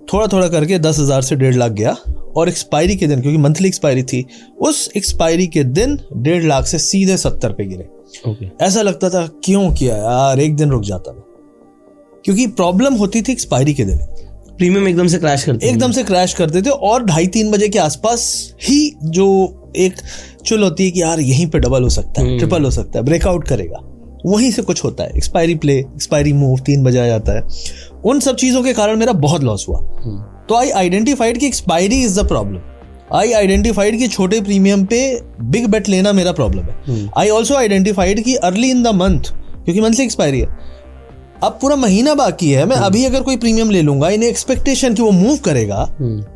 थोड़ा थोड़ा करके 10,000 से 1.5 लाख गया, और एक्सपायरी के दिन, क्योंकि मंथली एक्सपायरी थी, उस एक्सपायरी के दिन 1.5 लाख से सीधे 70 पे गिरे। ऐसा लगता था क्यों किया यार, एक दिन रुक जाता मैं, क्योंकि प्रॉब्लम होती थी एक्सपायरी के दिन। प्रीमियम एकदम से क्रैश करते थे, और 2:30-3 बजे के आसपास ही जो एक चुल होती है कि यार यहीं पे डबल हो सकता है, ट्रिपल हो सकता है, ब्रेकआउट करेगा, वहीं से कुछ होता है। एक्सपायरी प्ले, एक्सपायरी मूव 3 बजे आ जाता है। उन सब चीजों के कारण मेरा बहुत लॉस हुआ। तो आई आइडेंटिफाइड कि expiry is the problem. I identified कि छोटे प्रीमियम पे बिग बेट लेना मेरा प्रॉब्लम है। आई ऑल्सो आइडेंटिफाइड कि अर्ली इन द मंथ, क्योंकि मंथली एक्सपायरी है, अब पूरा महीना बाकी है, मैं अभी अगर कोई प्रीमियम ले लूंगा इन एक्सपेक्टेशन कि वो मूव करेगा,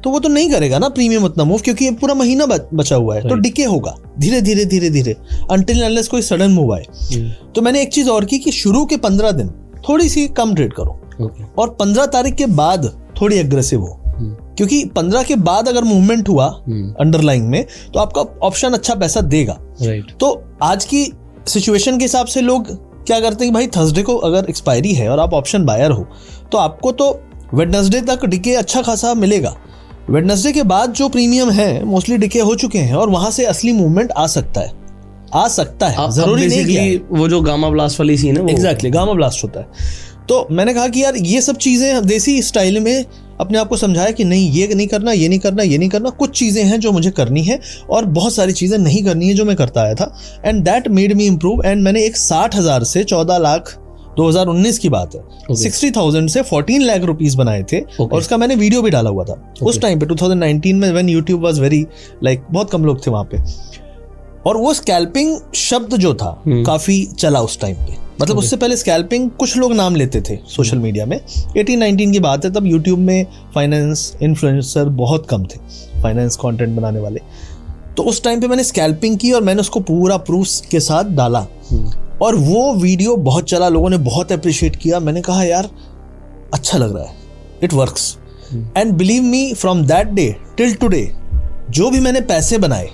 तो वो तो नहीं करेगा ना प्रीमियम उतना मूव, क्योंकि पूरा महीना बचा हुआ है। तो डिके होगा धीरे धीरे धीरे धीरे, अनटिल अनलेस कोई सडन मूव आए। तो मैंने एक चीज और की कि शुरू के 15 दिन थोड़ी सी कम ट्रेड करो, और 15 तारीख के बाद थोड़ी एग्रेसिव हो, क्योंकि 15 के बाद अगर मूवमेंट हुआ अंडरलाइंग में, तो आपका ऑप्शन अच्छा पैसा देगा। तो आज की सिचुएशन के हिसाब से लोग क्या करते हैं कि भाई थर्सडे को अगर एक्सपायरी है और आप ऑप्शन बायर हो, तो आपको तो वेडनेसडे तक डिके अच्छा खासा मिलेगा। वेडनेसडे के बाद जो प्रीमियम है मोस्टली डिके हो चुके हैं, और वहां से असली मूवमेंट आ सकता है, जरूरी नहीं कि वो जो गामा ब्लास्ट वाली सीन है, एग्जैक्टली गामा ब्लास्ट होता है। तो मैंने कहा कि यार ये सब चीजें देसी स्टाइल में अपने आप को समझाया कि नहीं, ये नहीं करना, ये नहीं करना, ये नहीं करना। कुछ चीजें हैं जो मुझे करनी है, और बहुत सारी चीजें नहीं करनी है जो मैं करता आया था। And that made me improve. And मैंने एक 60,000 से 14 लाख 2019 की बात है, 60,000 से 14 लाख रुपीस बनाए थे। और उसका मैंने वीडियो भी डाला हुआ था उस टाइम पे 2019 में, when YouTube was very like, बहुत कम लोग थे वहां पे। और वो स्कैल्पिंग शब्द जो था काफी चला उस टाइम पे, मतलब उससे पहले स्कैल्पिंग कुछ लोग नाम लेते थे सोशल मीडिया में। 18-19 की बात है, तब यूट्यूब में फाइनेंस इन्फ्लुएंसर बहुत कम थे, फाइनेंस कंटेंट बनाने वाले। तो उस टाइम पे मैंने स्कैल्पिंग की और मैंने उसको पूरा प्रूफ के साथ डाला और वो वीडियो बहुत चला, लोगों ने बहुत अप्रिशिएट किया। मैंने कहा यार अच्छा लग रहा है, it works. And believe me from that day till today जो भी मैंने पैसे बनाए,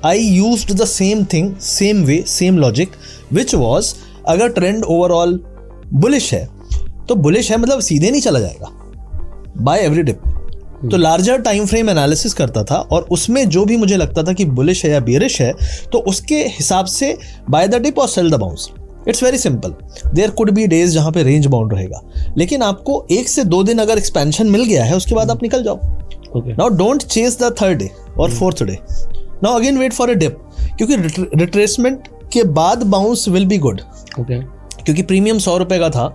I used the same thing, same way, same logic, which was अगर ट्रेंड ओवरऑल बुलिश है तो बुलिश है मतलब सीधे नहीं चला जाएगा बाय एवरी डिप। तो लार्जर टाइम फ्रेम एनालिसिस करता था और उसमें जो भी मुझे लगता था कि बुलिश है या बियरिश है तो उसके हिसाब से बाय द डिप और sell the bounce. It's very simple. There could be days जहां पे रेंज बाउंड रहेगा, लेकिन आपको 1 से 2 दिन अगर एक्सपेंशन मिल गया है उसके बाद आप निकल जाओ। Now don't chase the 3rd day और 4th day, now again wait for a dip, क्योंकि रिट्रेसमेंट के बाद बाउंस विल बी गुड। क्योंकि प्रीमियम 100 रुपए का था,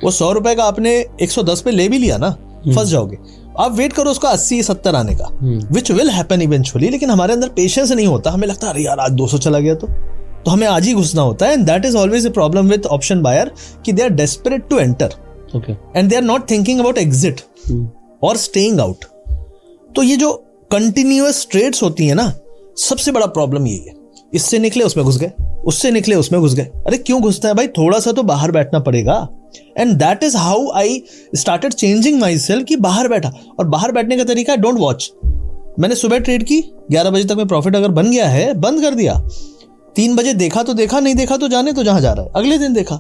वो 100 रुपए का आपने 110 पे ले भी लिया ना, फंस जाओगे। आप वेट करो उसका 80-70 आने का, विच विल हैपन इवेंचुअली। लेकिन हमारे अंदर पेशेंस नहीं होता, हमें लगता है अरे यार आज 200 चला गया तो हमें आज ही घुसना होता है। And that is always a problem with option buyer कि they are desperate to enter and they are not thinking about exit और स्टेइंग आउट। तो ये जो कंटिन्यूअस ट्रेड्स होती है ना, सबसे बड़ा प्रॉब्लम यही है। इससे निकले उसमें घुस गए, उससे निकले उसमें घुस गए। अरे क्यों घुसते हैं भाई, थोड़ा सा तो बाहर बैठना पड़ेगा। And that is how I started changing my self कि बाहर बैठा। और बाहर बैठने का तरीका है डोंट वॉच। मैंने सुबह ट्रेड की, 11 बजे तक में प्रॉफिट अगर बन गया है बंद कर दिया। 3 बजे देखा तो देखा, नहीं देखा तो जाने तो जहां जा रहा है, अगले दिन देखा।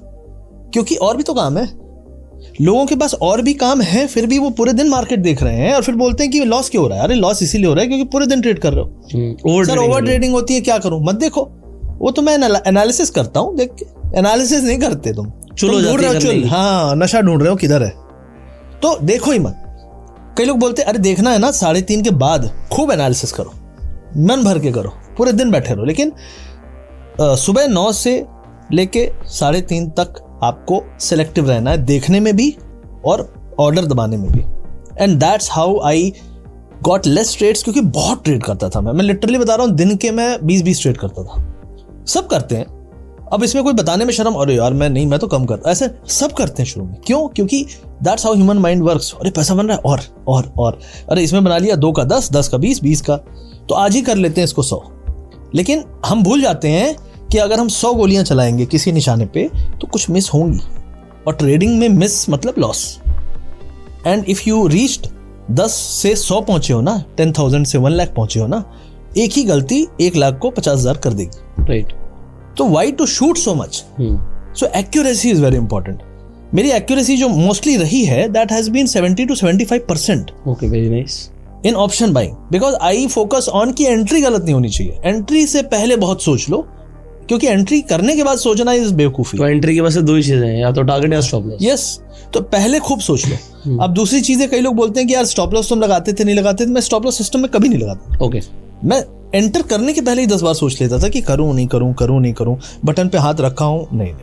क्योंकि और भी तो काम है, लोगों के पास और भी काम है, फिर भी वो पूरे दिन मार्केट देख रहे हैं और फिर बोलते हैं कि लॉस क्यों हो रहा है। अरे लॉस इसीलिए हो रहा है क्योंकि पूरे दिन ट्रेड कर रहे हो। सर ओवर ट्रेडिंग होती है, क्या करूं, मत देखो। वो तो मैं एनालिसिस करता हूं, देख के। एनालिसिस नहीं करते तुम ढूंढ रहे हो, चुल हाँ नशा ढूंढ रहे हो किधर है, तो देखो ही मत। कई लोग बोलते हैं अरे देखना है ना 3:30 के बाद, खूब एनालिसिस करो, मन भर के करो, पूरे दिन बैठे रहो। लेकिन सुबह 9 से लेके 3:30 तक आपको सिलेक्टिव रहना है, देखने में भी और ऑर्डर दबाने में भी। And that's how I got less trades, क्योंकि बहुत ट्रेड करता था मैं लिटरली बता रहा हूँ, दिन के मैं 20-20 ट्रेड करता था। सब करते हैं, अब इसमें कोई बताने में शर्म, अरे यार मैं नहीं, मैं तो कम करता, ऐसे सब करते हैं शुरू में। क्यों? क्योंकि that's how human mind works. अरे पैसा बन रहा है और अरे इसमें बना लिया 2 का 10, 10 का 20, 20 का, तो आज ही कर लेते हैं इसको 100। लेकिन हम भूल जाते हैं कि अगर हम 100 गोलियां चलाएंगे किसी निशाने पे तो कुछ मिस होंगी, और ट्रेडिंग में मिस मतलब loss. And if you reached 10 से 100 पहुंचे हो ना, 10,000 से 1 लाख पहुंचे हो ना, एक ही गलती 1 लाख को 50,000 कर देगी। राइट। तो why to shoot so much? So accuracy is very important. मेरी एक्यूरेसी जो मोस्टली रही है that has been 70 to 75%। Okay, very nice. In option buying, because I focus on की एंट्री गलत नहीं होनी चाहिए। एंट्री से पहले बहुत सोच लो, क्योंकि एंट्री करने के बाद सोचना इज बेवकूफी। तो एंट्री के वैसे 2 ही चीजें हैं, या तो टारगेट या स्टॉप लॉस। यस, तो पहले खूब सोच लो। अब दूसरी चीजें, कई लोग बोलते हैं कि यार स्टॉप लॉस तुम लगाते थे, नहीं लगाते थे। मैं स्टॉप लॉस सिस्टम में कभी नहीं लगाता। ओके। मैं एंटर करने के पहले ही 10 बार सोच लेता था कि करूं नहीं करूं, करूं नहीं करूं, बटन पे हाथ रखा हूं, नहीं।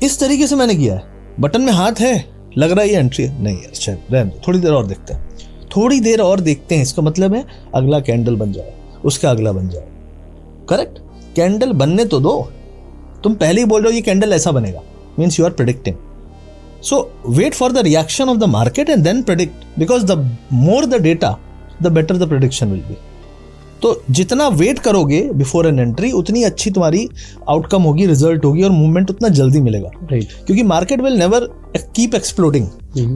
इस तरीके से मैंने किया है। बटन में हाथ है, लग रहा है ये एंट्री है, नहीं यार चल रहने दो, थोड़ी देर और देखते हैं, थोड़ी देर और देखते हैं। इसका मतलब है अगला कैंडल बन जाए, उसका अगला बन जाए। करेक्ट, कैंडल बनने तो दो। तुम पहले ही बोल रहे हो ये कैंडल ऐसा बनेगा, means you are predicting. So wait for the reaction of the market and then predict, because the more the data the better the prediction will be. तो जितना वेट करोगे बिफोर एन एंट्री, उतनी अच्छी तुम्हारी outcome होगी, result होगी, और movement उतना जल्दी मिलेगा। राइट। क्योंकि market will never keep exploding,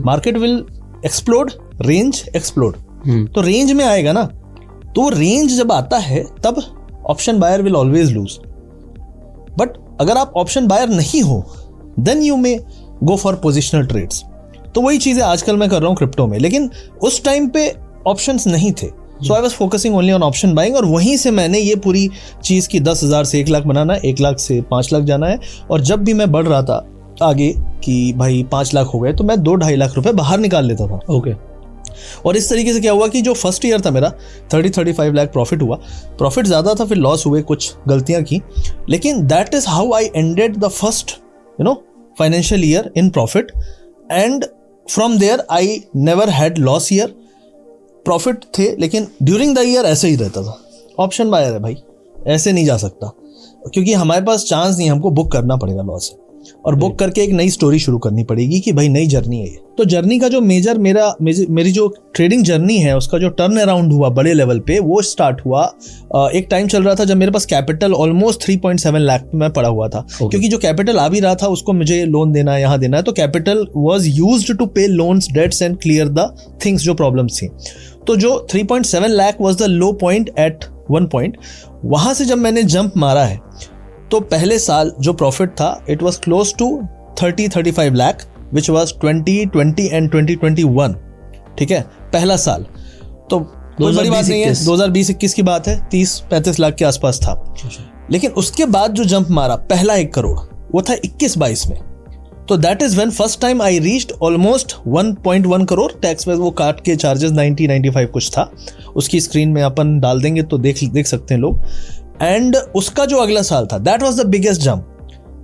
market will explode, range explode. तो रेंज में आएगा ना, तो रेंज जब आता है तब option buyer will always lose. But अगर आप ऑप्शन बायर नहीं हो, then you may go for positional trades. तो वही चीजें आजकल मैं कर रहा हूँ क्रिप्टो में, लेकिन उस टाइम पे ऑप्शंस नहीं थे। So I was focusing only on option buying, और वहीं से मैंने ये पूरी चीज की 10,000 से 1 लाख बनाना है, 1 लाख से 5 लाख जाना है। और जब भी मैं बढ़ रहा था आगे कि भाई 5 लाख हो गए, तो मैं 2-2.5 लाख रुपए बाहर निकाल लेता था। ओके। और इस तरीके से क्या हुआ कि जो फर्स्ट ईयर था मेरा 30-35 लाख प्रॉफिट हुआ। प्रॉफिट ज़्यादा था, फिर लॉस हुए, कुछ गलतियां की, लेकिन that is how I ended the first financial year in profit. And from there I never had loss year. Profit थे, लेकिन ड्यूरिंग द ईयर ऐसे ही रहता था। ऑप्शन बायर है भाई, ऐसे नहीं जा सकता, क्योंकि हमारे पास चांस नहीं, हमको बुक करना पड़ेगा लॉस। और बुक करके एक नई स्टोरी शुरू करनी पड़ेगी कि भाई नई जर्नी है ये। तो जर्नी का जो मेरी जो ट्रेडिंग जर्नी है उसका जो टर्न अराउंड हुआ बड़े लेवल पे, वो स्टार्ट हुआ एक टाइम चल रहा था जब मेरे पास कैपिटल ऑलमोस्ट 3.7 लाख में पड़ा हुआ था। क्योंकि जो कैपिटल आ भी रहा था उसको मुझे लोन देना है, यहाँ देना है, तो capital was used to pay loans, debts and clear the things जो प्रॉब्लम्स थी। तो जो 3.7 lakh was the low point at one point. वहां से जब मैंने जंप मारा है तो पहले साल जो प्रॉफिट था it was close to 30-35 lakh which was 2020 and 2021। ठीक है, पहला साल तो कोई बड़ी बात नहीं है, 2020-21 की बात है, 30-35 लाख के आसपास था। लेकिन उसके बाद जो जंप मारा पहला 1 करोड़ वो था 21-22 में। तो that is when first time I reached almost 1.1 crore. Tax में वो काट के चार्जेस 90-95 कुछ था, उसकी स्क्रीन में अपन डाल देंगे तो देख सकते हैं लोग। एंड उसका जो अगला साल था that was the biggest jump,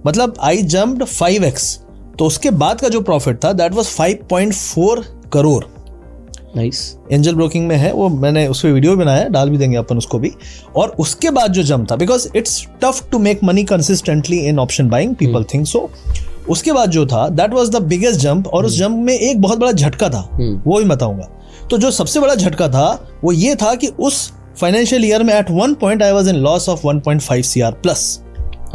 मतलब आई जंप्ड 5x। तो उसके बाद का जो प्रॉफिट था that was 5.4 crore. Nice. Angel broking में है वो, मैंने उस पर वीडियो बनाया, डाल भी देंगे अपन उसको भी। और उसके बाद जो जंप था, because it's tough to make money consistently in option buying, people think so. उसके बाद जो था that was the biggest jump. और उस जंप में एक बहुत बड़ा झटका था, वो भी बताऊंगा। तो जो सबसे बड़ा झटका था वो ये था कि उस फाइनेंशियल ईयर में at one point I was in loss of 1.5 CR plus.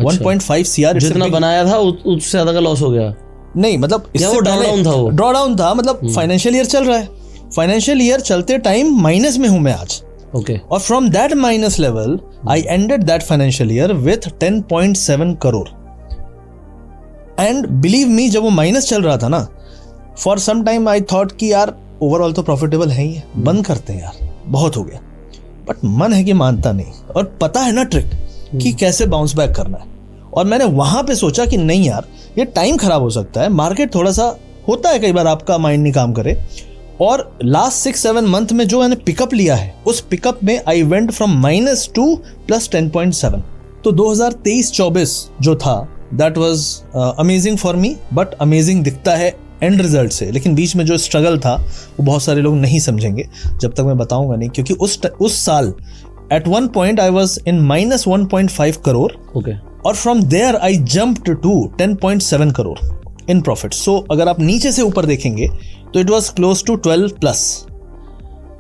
1.5 CR जितना बनाया था उससे ज्यादा का लॉस हो गया। नहीं मतलब वो ड्रॉ डाउन था, मतलब फाइनेंशियल ईयर चल रहा है, फाइनेंशियल ईयर चलते टाइम माइनस में हूं मैं आज। ओके। और from that minus level I ended that financial year with 10.7 crore. And believe me, जब वो माइनस चल रहा था ना, for some time I thought कि यार ओवरऑल तो प्रॉफिटेबल है ही, बंद करते हैं यार, बहुत हो गया। बट मन है कि मानता नहीं, और पता है ना ट्रिक कि कैसे बाउंस बैक करना है। और मैंने वहां पे सोचा कि नहीं यार, ये टाइम खराब हो सकता है, मार्केट थोड़ा सा होता है कई बार आपका माइंड नहीं काम करे। और लास्ट 6-7 मंथ में जो मैंने पिकअप लिया है, उस पिकअप में I went from minus two plus 10.7। तो 2023-24 जो था that was amazing for me. But amazing दिखता है एंड रिजल्ट से, लेकिन बीच में जो स्ट्रगल था वो बहुत सारे लोग नहीं समझेंगे जब तक मैं बताऊंगा नहीं। क्योंकि उस साल at one point I was in minus 1.5 crore. Okay. और from there I jumped to 10.7 crore in profit. So अगर आप नीचे से ऊपर देखेंगे तो इट वाज क्लोज टू 12+।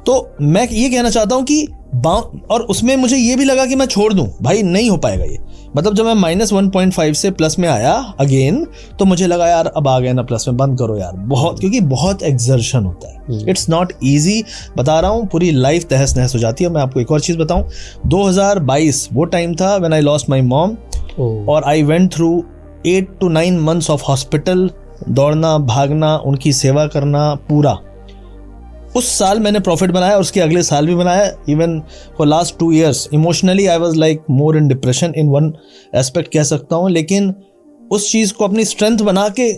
तो मैं ये कहना चाहता हूं कि और उसमें मुझे ये भी लगा कि मैं छोड़ दूं, भाई नहीं हो पाएगा ये। मतलब जब मैं माइनस 1.5 से प्लस में आया अगेन, तो मुझे लगा यार अब आ गए ना प्लस में, बंद करो यार, बहुत, क्योंकि बहुत एक्सर्शन होता है। इट्स नॉट ईजी, बता रहा हूँ, पूरी लाइफ तहस नहस हो जाती है। मैं आपको एक और चीज़ बताऊँ, 2022 वो टाइम था when I lost my mom, और I went through 8 to 9 months of hospital, दौड़ना भागना, उनकी सेवा करना पूरा। उस साल मैंने प्रॉफिट बनाया और उसके अगले साल भी बनाया। Even for last 2 years emotionally I was like more in depression in one aspect कह सकता हूँ। लेकिन उस चीज़ को अपनी स्ट्रेंथ बना के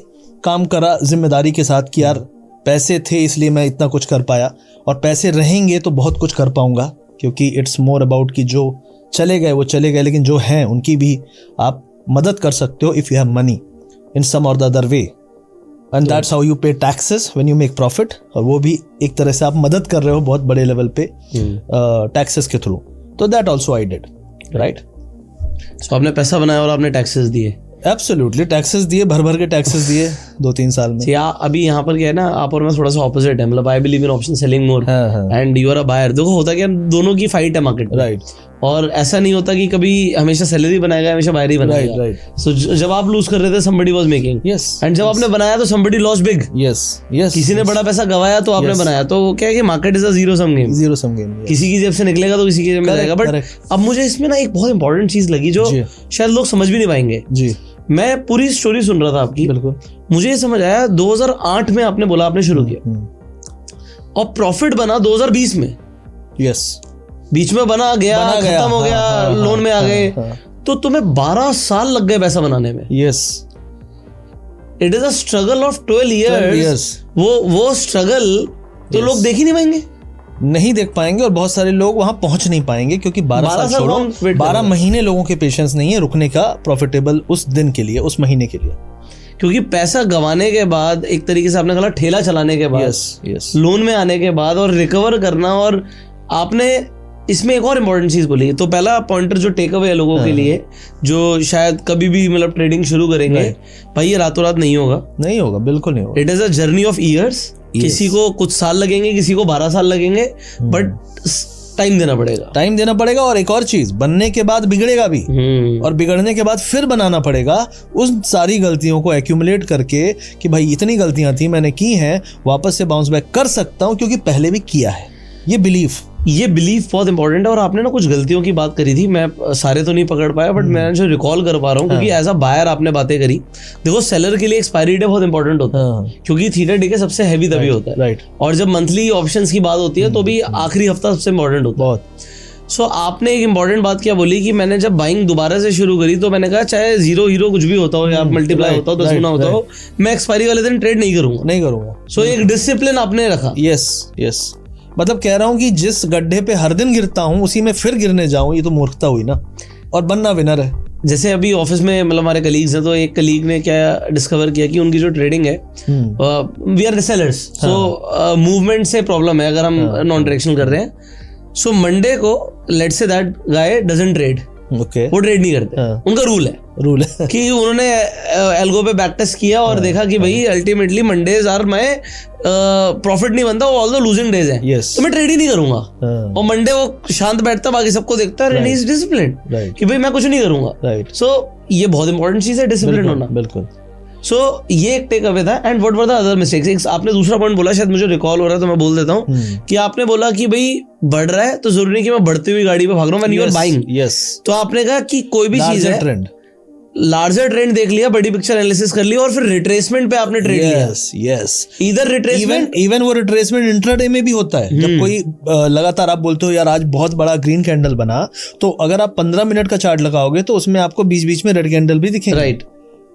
काम करा जिम्मेदारी के साथ कि यार पैसे थे इसलिए मैं इतना कुछ कर पाया, और पैसे रहेंगे तो बहुत कुछ कर पाऊंगा। क्योंकि इट्स मोर अबाउट कि जो चले गए वो चले गए, लेकिन जो हैं उनकी भी आप मदद कर सकते हो if you have money in some और the other way. And that's how you pay taxes when you make profit. और वो भी एक तरह से आप मदद कर रहे हो बहुत बड़े लेवल पे टैक्सेस के थ्रू। तो that also I did, right. So आपने पैसा बनाया और आपने टैक्सेस दिए। एब्सोल्युटली, टैक्सेस दिए, भर भर के टैक्सेस दिए 2-3 साल में। या अभी यहाँ पर क्या है ना, आप और मैं थोड़ा सा ऑपोजिट है। मतलब I believe in option selling more and you are a buyer. देखो होता क्या, दोनों की फाइट है मार्केट, राइट। और ऐसा नहीं होता कि कभी हमेशा सैलरी बनाएगा, हमेशा बायर ही बनाएगा, राइट। सो जब आप लूज कर रहे थे somebody was making, yes, and जब आपने बनाया तो somebody lost big, yes, yes, किसी ने बड़ा पैसा गवाया तो आपने बनाया। तो क्या है कि market is a zero sum game, किसी की जेब से निकलेगा तो किसी की जेब में जाएगा। बट अब मुझे इसमें ना एक बहुत इंपॉर्टेंट चीज लगी जो शायद लोग समझ भी नहीं पाएंगे। जी, मैं पूरी स्टोरी सुन रहा था आपकी, बिल्कुल। मुझे ये समझ आया 2008 में आपने बोला आपने शुरू किया, और प्रॉफिट बना 2020 में। यस, बीच में बना गया, खत्म हो गया, लोन में आ गए। तो तुम्हें 12 साल लग गए पैसा बनाने में। Yes, it is a struggle of 12 years। वो स्ट्रगल तो लोग देख ही नहीं पाएंगे, नहीं देख पाएंगे, और बहुत सारे लोग वहां पहुंच नहीं पाएंगे क्योंकि 12 साल छोड़ो, 12 महीने लोगों के पेशेंस नहीं है रुकने का प्रॉफिटेबल उस दिन के लिए, उस महीने के लिए। क्योंकि पैसा गंवाने के बाद, एक तरीके से आपने कहा ठेला चलाने के बाद, लोन में आने के बाद, और रिकवर करना, और आपने इसमें एक और इम्पोर्टेंट चीज बोली, तो पहला पॉइंटर जो टेक अवे है लोगों के लिए जो शायद कभी भी मतलब ट्रेडिंग शुरू करेंगे, भाई ये रातों रात नहीं होगा, नहीं होगा, बिल्कुल नहीं होगा। It is a journey of years. किसी को कुछ साल लगेंगे, किसी को 12 साल लगेंगे, बट टाइम देना पड़ेगा, टाइम देना पड़ेगा। और एक और चीज, बनने के बाद बिगड़ेगा भी, और बिगड़ने के बाद फिर बनाना पड़ेगा। उस सारी गलतियों को एक्यूमुलेट करके कि भाई इतनी गलतियां थी मैंने की हैं, वापस से बाउंस बैक कर सकता हूं क्योंकि पहले भी किया है। ये बिलीफ बहुत इंपॉर्टेंट है। और आपने ना कुछ गलतियों की बात करी थी, मैं सारे तो नहीं पकड़ पाया, बट मैं जो रिकॉल कर पा रहा हूँ, क्योंकि एज अ बायर आपने बातें करी। देखो सेलर के लिए एक्सपायरी डेट बहुत इंपॉर्टेंट होता है, क्योंकि थीटा डीके सबसे हैवी तभी होता है, राइट। और जब मंथली ऑप्शंस की बात होती है तो भी आखिरी हफ्ता सबसे इंपॉर्टेंट होता है। बहुत। सो आपने एक इंपॉर्टेंट बात क्या बोली कि मैंने जब बाइंग दोबारा से शुरू करी तो मैंने कहा चाहे 0 कुछ भी होता हो या मल्टीप्लाई होता हो, 10 गुना होता हो, मैं एक्सपायरी वाले दिन ट्रेड नहीं करूंगा। सो एक डिसिप्लिन आपने रखा। यस, मतलब कह रहा हूं कि जिस गड्ढे पे हर दिन गिरता हूं उसी में फिर गिरने जाऊं, ये तो मूर्खता हुई ना। और बनना विनर है। जैसे अभी ऑफिस में मतलब हमारे कलीग्स हैं, तो एक कलीग ने क्या डिस्कवर किया कि उनकी जो ट्रेडिंग है, we are sellers, so movement से प्रॉब्लम है अगर हम नॉन डायरेक्शनल कर रहे हैं। सो मंडे को let's say that guy doesn't trade, वो ट्रेड नहीं करते, उनका रूल है कि उन्होंने एल्गो पे बैक टेस्ट किया और देखा कि भाई ultimately Mondays are my profit नहीं बनता, ऑल द लूजिंग डेज है, तो मैं ट्रेड ही नहीं करूंगा। और मंडे वो शांत बैठता, बाकी सबको देखता है, ही इज डिसिप्लिन्ड कि भाई मैं कुछ नहीं करूंगा। सो ये बहुत इंपॉर्टेंट चीज है, डिसिप्लिन होना। बिल्कुल। सो ये एक टेक अवे था। And what were the other mistakes? आपने दूसरा पॉइंट बोला, शायद मुझे रिकॉल हो रहा है तो मैं बोल देता हूँ, कि आपने बोला कि भाई बढ़ रहा है तो जरूरी नहीं कि मैं बढ़ती हुई गाड़ी पे भाग रहा हूँ, व्हेन यू आर बाइंग। तो आपने कहा कि कोई भी चीज है, लार्जर ट्रेंड देख लिया, बड़ी पिक्चर एनालिसिस कर लिया, और फिर रिट्रेसमेंट पे आपने ट्रेड लिया। इधर रिट्रेसमेंट, इवन वो रिट्रेसमेंट इंट्राडे में भी होता है। जब कोई लगातार आप बोलते हो यार आज बहुत बड़ा ग्रीन कैंडल बना, तो अगर आप 15 मिनट का चार्ट लगाओगे तो उसमें आपको बीच बीच में रेड कैंडल भी दिखेंगे। Right.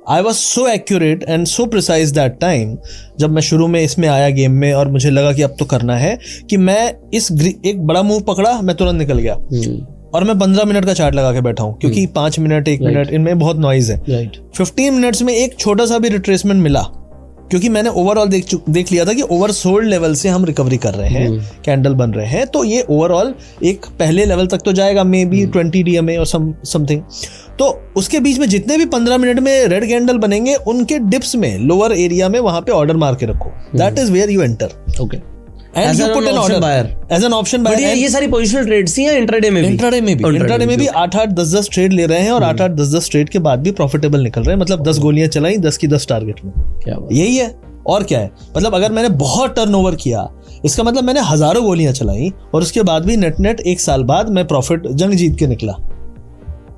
I was so accurate and so precise that time, जब मैं शुरू में इसमें आया गेम में और मुझे लगा कि अब तो करना है, कि मैं एक बड़ा मूव पकड़ा, मैं तुरंत निकल गया। और मैं 15 मिनट का चार्ट लगा के बैठा हूँ, क्योंकि 5 मिनट 1 मिनट इनमें बहुत नॉइज है। 15 मिनट्स में एक छोटा सा भी रिट्रेसमेंट मिला, क्योंकि मैंने ओवरऑल देख लिया था कि ओवरसोल्ड लेवल से हम रिकवरी कर रहे हैं, कैंडल बन रहे हैं, तो ये ओवरऑल एक पहले लेवल तक तो जाएगा, मे बी 20 DMA और समथिंग। तो उसके बीच में जितने भी 15 मिनट में रेड कैंडल बनेंगे, उनके डिप्स में लोअर एरिया में वहां पे ऑर्डर मार के रखो। That is where you enter. Okay. And you put an order as an option buyer. ये सारी पोजिशनल ट्रेड्स थी या इंट्राडे में भी? इंट्राडे में भी 8-8 10-10 ट्रेड ले रहे हैं, और 8-8 10-10 ट्रेड के बाद भी प्रॉफिटेबल निकल रहे हैं। मतलब 10 गोलियां चलाई, 10 की 10 टारगेट में। यही है, और क्या है? मतलब अगर मैंने बहुत टर्नओवर किया, इसका मतलब मैंने हजारों गोलियां चलाई, और उसके बाद भी नेट 1 साल बाद मैं प्रॉफिट जंग जीत के निकला।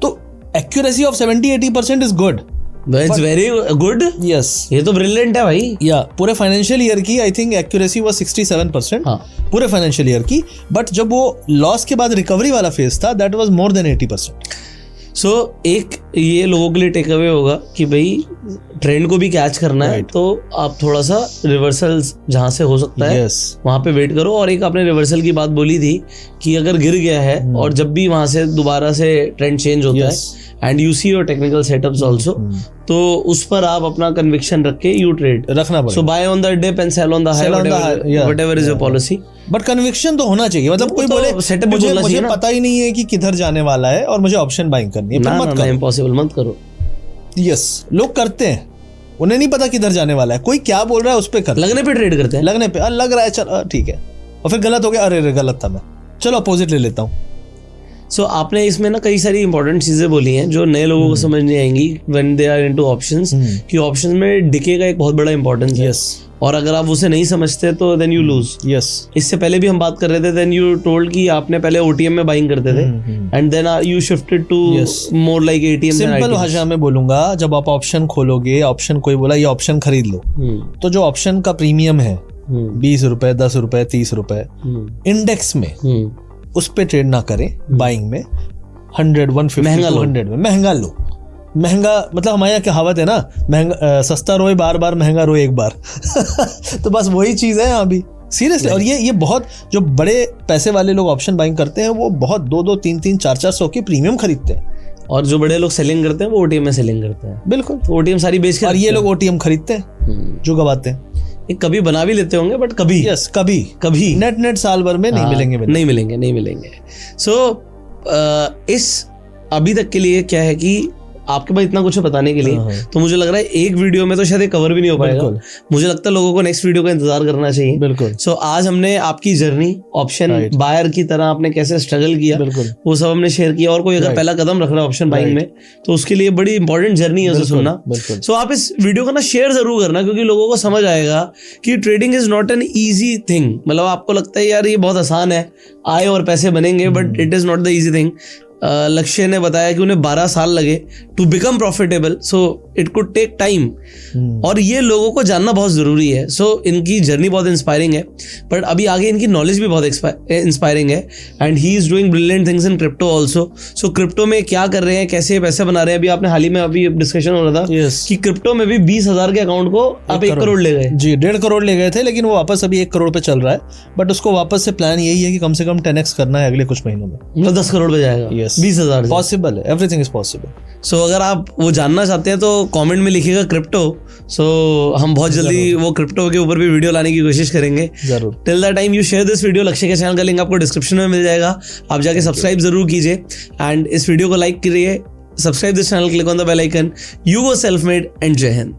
तो accuracy of 70-80% is good. It's very good. Yes. ये तो ब्रिलियंट है भाई। या पूरे फाइनेंशियल ईयर की आई थिंक एक्यूरेसी वाज 67%। पूरे फाइनेंशियल ईयर की। बट जब वो लॉस के बाद रिकवरी वाला फेज था, दैट वाज मोर देन 80%। सो एक ये लोगों के लिए टेक अवे होगा कि भाई ट्रेंड को भी कैच करना है, तो आप थोड़ा सा रिवर्सल जहां से हो सकता है वहां पे वेट करो। और एक आपने रिवर्सल की बात बोली थी कि अगर गिर गया है और जब भी वहां से दोबारा से ट्रेंड चेंज होता है, and you see your technical setups also, तो उस पर आप अपना कन्विक्शन रख के यू ट्रेड रखना पड़ेगा। So buy on the dip and sell on the high, whatever is your policy. But conviction तो होना चाहिए। मतलब कोई बोले सेटअप मुझे पता ही नहीं है कि किधर जाने वाला है और मुझे ऑप्शन बाइंग करनी है, मत करो, इम्पॉसिबल मत करो। यस, लोग करते हैं, उन्हें नहीं पता किधर जाने वाला है, कोई क्या बोल रहा है उस पे कर, लगने पे ट्रेड करते हैं, लगने पे लग रहा है चल ठीक है, और फिर गलत हो गया, अरे गलत था मैं, चलो अपोजिट ले लेता हूँ। सो आपने इसमें ना कई सारी इंपॉर्टेंट चीजें बोली हैं जो नए लोगों को समझ नहीं आएंगी when they are into options, कि ऑप्शंस में डिके का एक बहुत बड़ा इंपॉर्टेंस है। और अगर आप उसे नहीं समझते तो देन यू लूज। इससे पहले भी हम बात कर रहे थे, देन यू टोल्ड कि आपने पहले ओटीएम में बाइंग करते थे, and then you shifted to more like ATM. Simple भाषा में बोलूंगा, जब आप ऑप्शन खोलोगे, ऑप्शन कोई बोला ये ऑप्शन खरीद लो, तो जो ऑप्शन का प्रीमियम है 20 रुपए, 10 रुपए, 30 रुपए, इंडेक्स में उस पे ट्रेड ना करें। बाइंग में 100, 150, 200 में महंगा लो। महंगा मतलब हमारे यहाँ कहावत है ना, महंगा सस्ता रोए बार बार, महंगा रोए एक बार। तो बस वही चीज है यहाँ भी, सीरियसली। और ये बहुत जो बड़े पैसे वाले लोग ऑप्शन बाइंग करते हैं, वो बहुत 2-2, 3-3, 400 के प्रीमियम खरीदते हैं। और जो बड़े लोग सेलिंग करते हैं वो ओटीएम में सेलिंग करते हैं। बिल्कुल, ओटीएम सारी बेच कर, और ये लोग ओटीएम खरीदते हैं जो गवाते हैं। ये कभी बना भी लेते होंगे, बट कभी यस कभी कभी नेट साल भर में नहीं हाँ, मिलेंगे नहीं मिलेंगे। सो इस अभी तक के लिए क्या है कि आपके पास इतना कुछ है बताने के लिए, हाँ। तो मुझे लग रहा है एक वीडियो में तो शायद कवर भी नहीं हो पाएगा। बिल्कुल। मुझे लगता है लोगों को नेक्स्ट वीडियो का इंतजार करना चाहिए। बिल्कुल सो आज हमने आपकी जर्नी ऑप्शन Right. बायर की तरह आपने कैसे स्ट्रगल किया बिल्कुल वो सब हमने शेयर किया। और कोई अगर Right. पहला कदम रख रहा है ऑप्शन बाइंग में तो उसके लिए बड़ी इंपॉर्टेंट जर्नी है उसे बिल्कुल, सुनना। बिल्कुल। सो आप इस वीडियो को ना शेयर जरूर करना, क्योंकि लोगों को समझ आएगा कि trading is not an easy thing. मतलब आपको लगता है यार ये बहुत आसान है, आए और पैसे बनेंगे, but it is not the easy thing. Lakshya ने बताया कि उन्हें 12 साल लगे to become profitable, so it could take time. और ये लोगों को जानना बहुत ज़रूरी है। सो इनकी जर्नी बहुत इंस्पायरिंग है, बट अभी आगे इनकी नॉलेज भी बहुत इंस्पायरिंग है। And he is doing brilliant things in crypto also. So crypto में क्या कर रहे हैं, कैसे पैसे बना रहे हैं, अभी आपने हाल ही में अभी डिस्कशन हो रहा था Yes. कि क्रिप्टो में भी 20,000 के अकाउंट को आप 1 करोड़ ले गए। जी 1.5 करोड़ ले गए थे, लेकिन वो वापस अभी 1 करोड़ पे चल रहा है। बट उसको वापस से प्लान यही है कि कम से कम 10x करना है अगले कुछ महीनों में। मतलब 10 करोड़ पे जाएगा। Yes. 20,000 से। पॉसिबल है, एवरीथिंग इज पॉसिबल। सो अगर आप वो जानना चाहते हैं तो कमेंट में लिखिएगा क्रिप्टो। सो हम बहुत जल्दी वो क्रिप्टो के ऊपर भी वीडियो लाने की कोशिश करेंगे। जरूर। Till the time you share this video, लक्ष्य के चैनल का लिंक आपको डिस्क्रिप्शन में मिल जाएगा, आप जाके सब्सक्राइब जरूर कीजिए एंड इस वीडियो को लाइक करिए, subscribe this channel, click on the bell icon. You go self made and Jai Hind.